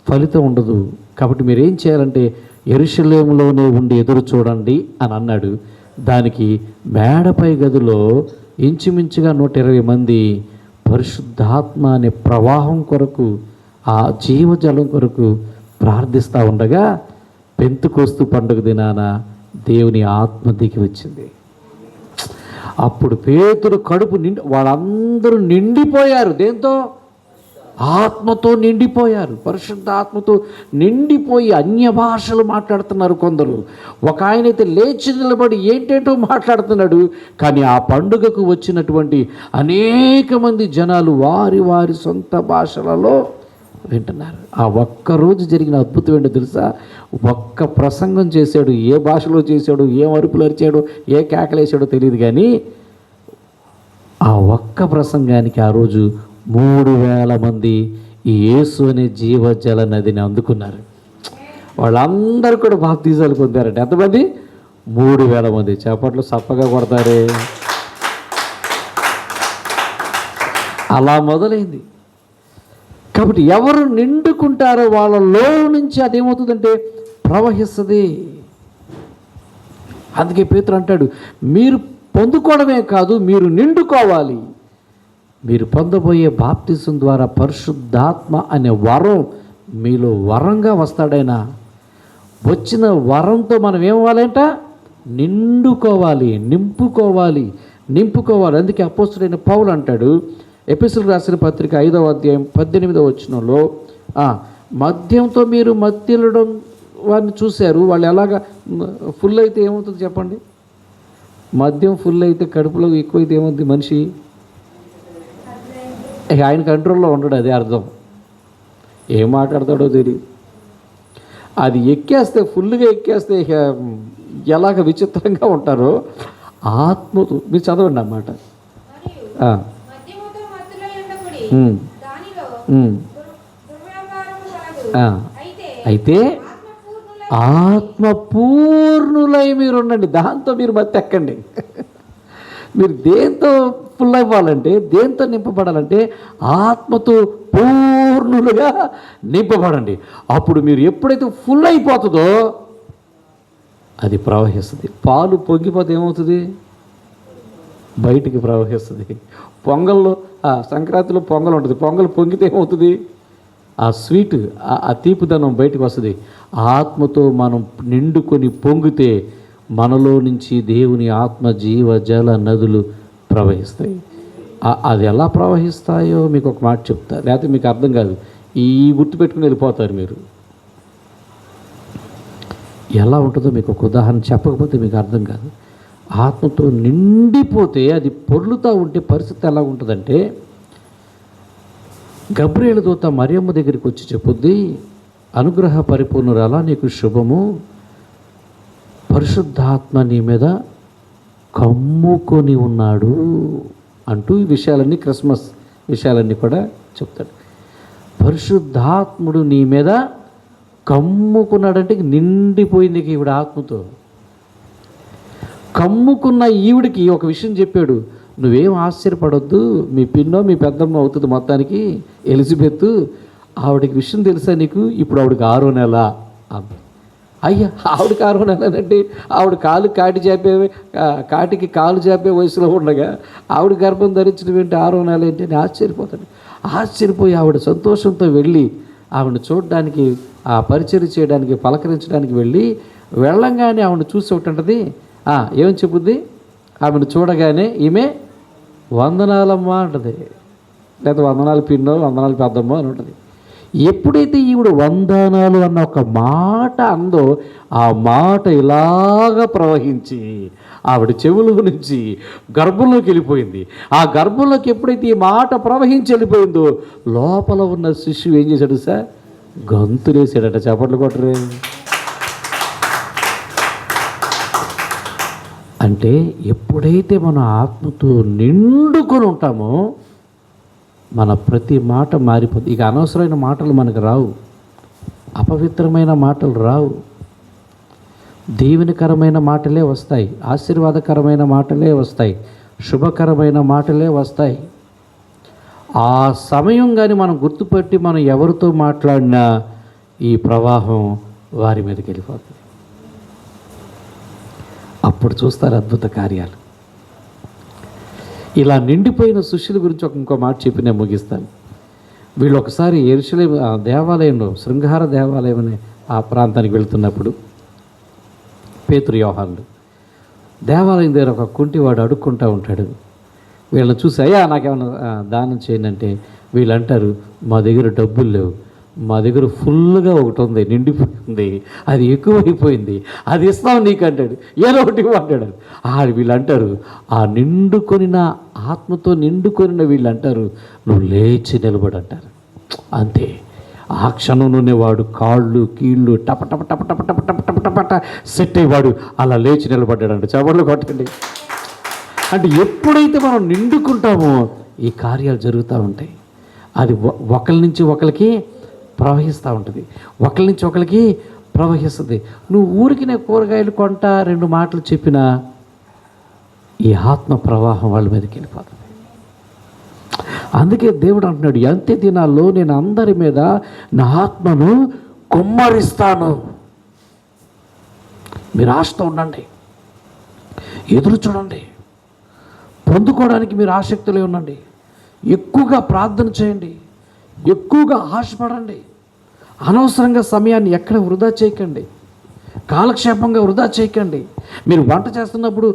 ఫలితం ఉండదు. కాబట్టి మీరేం చేయాలంటే యెరూషలేములోనే ఉండి ఎదురు చూడండి అని అన్నాడు. దానికి మేడపై గదిలో ఇంచుమించుగా 120 మంది పరిశుద్ధాత్మ అనే ప్రవాహం కొరకు, ఆ జీవజలం కొరకు ప్రార్థిస్తూ ఉండగా పెంతెకొస్తు పండుగ దినాన దేవుని ఆత్మ దిగి వచ్చింది. అప్పుడు పేతురు కడుపు వాళ్ళందరూ నిండిపోయారు. దేంతో? ఆత్మతో నిండిపోయారు. పరిశుద్ధ ఆత్మతో నిండిపోయి అన్య భాషలు మాట్లాడుతున్నారు కొందరు. ఒక ఆయనైతే లేచి నిలబడి ఏంటేంటో మాట్లాడుతున్నాడు. కానీ ఆ పండుగకు వచ్చినటువంటి అనేక మంది జనాలు వారి వారి సొంత భాషలలో వింటున్నారు. ఆ ఒక్కరోజు జరిగిన అద్భుతం ఏంటో తెలుసా? ఒక్క ప్రసంగం చేశాడు. ఏ భాషలో చేశాడు, ఏ అరుపులు అరిచాడో, ఏ కేకలేసాడో తెలియదు. కానీ ఆ ఒక్క ప్రసంగానికి ఆ రోజు 3,000 మంది ఈ యేసు అనే జీవజల నదిని అందుకున్నారు. వాళ్ళందరూ కూడా బాప్తిజాలు పొందారట. ఎంతమంది? 3,000 మంది. చేపట్లు సప్పగా కొడతారే. అలా మొదలైంది. కాబట్టి ఎవరు నిండుకుంటారో వాళ్ళలో నుంచి అదేమవుతుందంటే ప్రవహిస్తుంది. అందుకే పేతురు అంటాడు, మీరు పొందుకోవడమే కాదు, మీరు నిండుకోవాలి. మీరు పొందబోయే బాప్తిజం ద్వారా పరిశుద్ధాత్మ అనే వరం మీలో వరంగా వస్తాడైనా. వచ్చిన వరంతో మనం ఏమవ్వాలంట? నిండుకోవాలి, నింపుకోవాలి. అందుకే అపోస్తుడైన పౌలు అంటాడు, ఎఫెసీయులకు రాసిన పత్రిక 5వ అధ్యాయం 18వ వచనంలో, మద్యంతో మీరు మత్తిల్లడం వారిని చూశారు. వాళ్ళు ఎలాగా ఫుల్ అయితే ఏమవుతుంది చెప్పండి? మద్యం ఫుల్ అయితే, కడుపులో ఎక్కువైతే ఏమవుతుంది మనిషి? ఇక ఆయన కంట్రోల్లో ఉండడు. అదే అర్థం. ఏం మాట్లాడతాడో తెలియదు. అది ఎక్కేస్తే, ఫుల్గా ఎక్కేస్తే ఇక ఎలాగ విచిత్రంగా ఉంటారో ఆత్మతో. మీరు చదవండి అన్నమాట. అయితే ఆత్మపూర్ణులై మీరు ఉండండి. దాంతో మీరు మత్తు ఎక్కండి. మీరు దేంతో ఫుల్ అవ్వాలంటే, దేంతో నింపబడాలంటే ఆత్మతో పూర్ణులుగా నింపబడండి. అప్పుడు మీరు ఎప్పుడైతే ఫుల్ అయిపోతుందో అది ప్రవహిస్తుంది. పాలు పొంగిపోతే ఏమవుతుంది? బయటికి ప్రవహిస్తుంది. పొంగల్లో, సంక్రాంతిలో పొంగల్ ఉంటుంది. పొంగల్ పొంగితే ఏమవుతుంది? ఆ స్వీట్, ఆ తీపిదనం బయటకు వస్తుంది. ఆత్మతో మనం నిండుకొని పొంగితే మనలో నుంచి దేవుని ఆత్మ జీవ జల నదులు ప్రవహిస్తాయి. అది ఎలా ప్రవహిస్తాయో మీకు ఒక మాట చెప్తా, లేకపోతే మీకు అర్థం కాదు. ఈ గుర్తుపెట్టుకుని వెళ్ళిపోతారు మీరు. ఎలా ఉంటుందో మీకు ఒక ఉదాహరణ చెప్పకపోతే మీకు అర్థం కాదు. ఆత్మతో నిండిపోతే అది పొర్లుతూ ఉంటే పరిస్థితి ఎలా ఉంటుందంటే, గబ్రియేలు దూత మరియమ్మ దగ్గరికి వచ్చి చెప్పుద్ది, అనుగ్రహ పరిపూర్ణురాలా, నీకు శుభము, పరిశుద్ధాత్మ నీ మీద కమ్ముకొని ఉన్నాడు అంటూ ఈ విషయాలన్నీ, క్రిస్మస్ విషయాలన్నీ కూడా చెప్తాడు. పరిశుద్ధాత్ముడు నీ మీద కమ్ముకున్నాడంటే నిండిపోయింది ఈవిడ ఆత్మతో. కమ్ముకున్న ఈవిడికి ఒక విషయం చెప్పాడు, నువ్వేం ఆశ్చర్యపడొద్దు, మీ పిన్నో మీ పెద్దమ్మ అవుతుంది మొత్తానికి ఎలిజబెత్, ఆవిడకి విషయం తెలుసా నీకు, ఇప్పుడు ఆవిడకి 6వ నెల. అయ్యా, ఆవిడకి 6వ నెల అంటే ఆవిడ కాటికి కాలు చేపే వయసులో ఉండగా ఆవిడ గర్భం ధరించడం ఏంటి, 6వ నెల ఏంటి అని ఆశ్చర్యపోతాడు. ఆశ్చర్యపోయి ఆవిడ సంతోషంతో వెళ్ళి ఆవిడని చూడడానికి, ఆ పరిచయం చేయడానికి, పలకరించడానికి వెళ్ళంగానే ఆవిడని చూసి ఒకటి ఏమని చెప్పుద్ది, ఆమెను చూడగానే ఈమె వందనాలమ్మ అంటది, లేదా వందనాలు పిన్నో, వందనాలు పెద్దమ్మో అని ఉంటుంది. ఎప్పుడైతే ఈవిడ వందనాలు అన్న ఒక మాట అందో, ఆ మాట ఇలాగ ప్రవహించి ఆవిడ చెవుల నుంచి గర్భంలోకి వెళ్ళిపోయింది. ఆ గర్భంలోకి ఎప్పుడైతే ఈ మాట ప్రవహించి వెళ్ళిపోయిందో, లోపల ఉన్న శిశువు ఏం చేశాడు సార్, గంతులేసాడట. చప్పట్లు కొట్టరే. అంటే ఎప్పుడైతే మనం ఆత్మతో నిండుకొని ఉంటామో మన ప్రతి మాట మారిపోతుంది. ఇక అనవసరమైన మాటలు మనకు రావు. అపవిత్రమైన మాటలు రావు. దీవెనకరమైన మాటలే వస్తాయి, ఆశీర్వాదకరమైన మాటలే వస్తాయి, శుభకరమైన మాటలే వస్తాయి. ఆ సమయం కానీ మనం గుర్తుపెట్టి మనం ఎవరితో మాట్లాడినా ఈ ప్రవాహం వారి మీదకి వెళ్ళిపోతుంది. అప్పుడు చూస్తారు అద్భుత కార్యాలు. ఇలా నిండిపోయిన శిష్యుల గురించి ఇంకో మాట చెప్పి నేను ముగిస్తాను. వీళ్ళు ఒకసారి యెరూషలేము దేవాలయంలో, శృంగార దేవాలయం అనే ఆ ప్రాంతానికి వెళుతున్నప్పుడు పేతురు, యోహానులు దేవాలయం దగ్గర ఒక కుంటివాడు అడుక్కుంటూ ఉంటాడు. వీళ్ళని చూసి, అయ్యా నాకేమన్నా దానం చేయండి అంటే వీళ్ళు అంటారు, మా దగ్గర డబ్బులు లేవు, మా దగ్గర ఫుల్గా ఒకటి ఉంది, నిండిపోయింది, అది ఎక్కువైపోయింది, అది ఇస్తాం నీకు అంటాడు. ఏదో ఒకటి అంటాడు. వీళ్ళు అంటారు, ఆ నిండుకొనిన ఆత్మతో నిండుకొనిన వీళ్ళు అంటారు, నువ్వు లేచి నిలబడి అంటారు. అంతే, ఆ క్షణంలోనే వాడు కాళ్ళు కీళ్ళు టప టప టప టప టప టప టప టపట సెట్ అయ్యేవాడు అలా లేచి నిలబడ్డాడంట. చవళ్ళు కొట్టండి. అంటే ఎప్పుడైతే మనం నిండుకుంటామో ఈ కార్యాలు జరుగుతూ ఉంటాయి. అది ఒకరి నుంచి ఒకరికి ప్రవహిస్తూ ఉంటుంది, ఒకరి నుంచి ఒకరికి ప్రవహిస్తుంది. నువ్వు ఊరికి నేను కూరగాయలు కొంటా 2 మాటలు చెప్పినా ఈ ఆత్మ ప్రవాహం వాళ్ళ మీదకి వెళ్ళిపోతుంది. అందుకే దేవుడు అంటున్నాడు, అంత్య దినాల్లో నేను అందరి మీద నా ఆత్మను కుమ్మరిస్తాను. మీరు ఆశతో ఉండండి, ఎదురు చూడండి, పొందుకోవడానికి మీరు ఆసక్తిలో ఉండండి, ఎక్కువగా ప్రార్థన చేయండి, ఎక్కువగా ఆశపడండి. అనవసరంగా సమయాన్ని ఎక్కడ వృధా చేయకండి, కాలక్షేపంగా వృధా చేయకండి. మీరు వంట చేస్తున్నప్పుడు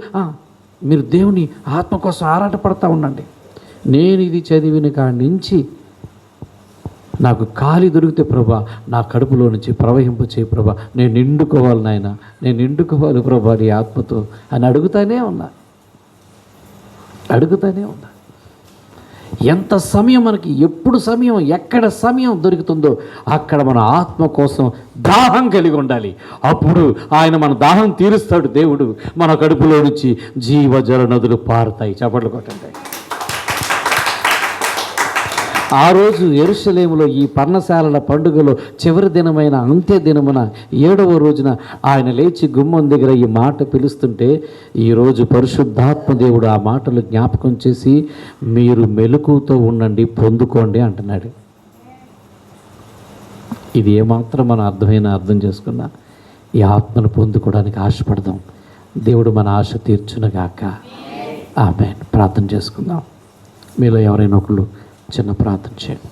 మీరు దేవుని ఆత్మ కోసం ఆరాటపడతా ఉండండి. నేను ఇది చదివిన కాడి నుంచి నాకు ఖాళీ దొరికితే ప్రభా నా కడుపులో నుంచి ప్రవహింప చేయి ప్రభా, నేను నిండుకోవాలి నాయన, నేను నిండుకోవాలి ప్రభా నీ ఆత్మతో అని అడుగుతానే ఉన్నా. ఎంత సమయం మనకి, ఎప్పుడు సమయం, ఎక్కడ సమయం దొరుకుతుందో అక్కడ మన ఆత్మ కోసం దాహం కలిగి ఉండాలి. అప్పుడు ఆయన మన దాహం తీరుస్తాడు. దేవుడు మన కడుపులో నుంచి జీవజల నదులు పారుతాయి. చప్పట్లు కొట్టండి. ఆ రోజు యెరూషలేములో ఈ పర్ణశాలల పండుగలో చివరి దినమైన అంత్య దినమున 7వ రోజున ఆయన లేచి గుమ్మం దగ్గర ఈ మాట పిలుస్తుంటే ఈరోజు పరిశుద్ధాత్మ దేవుడు ఆ మాటలు జ్ఞాపకం చేసి మీరు మెలకువతో ఉండండి, పొందుకోండి అంటున్నాడు. ఇది ఏమాత్రం మనం అర్థం చేసుకున్నా ఈ ఆత్మను పొందుకోవడానికి ఆశపడదాం. దేవుడు మన ఆశ తీర్చునుగాక. ఆమేన్. ప్రార్థన చేసుకుందాం. మీలో ఎవరైనా ఒకళ్ళు చిన్న ప్రార్థన చేయండి.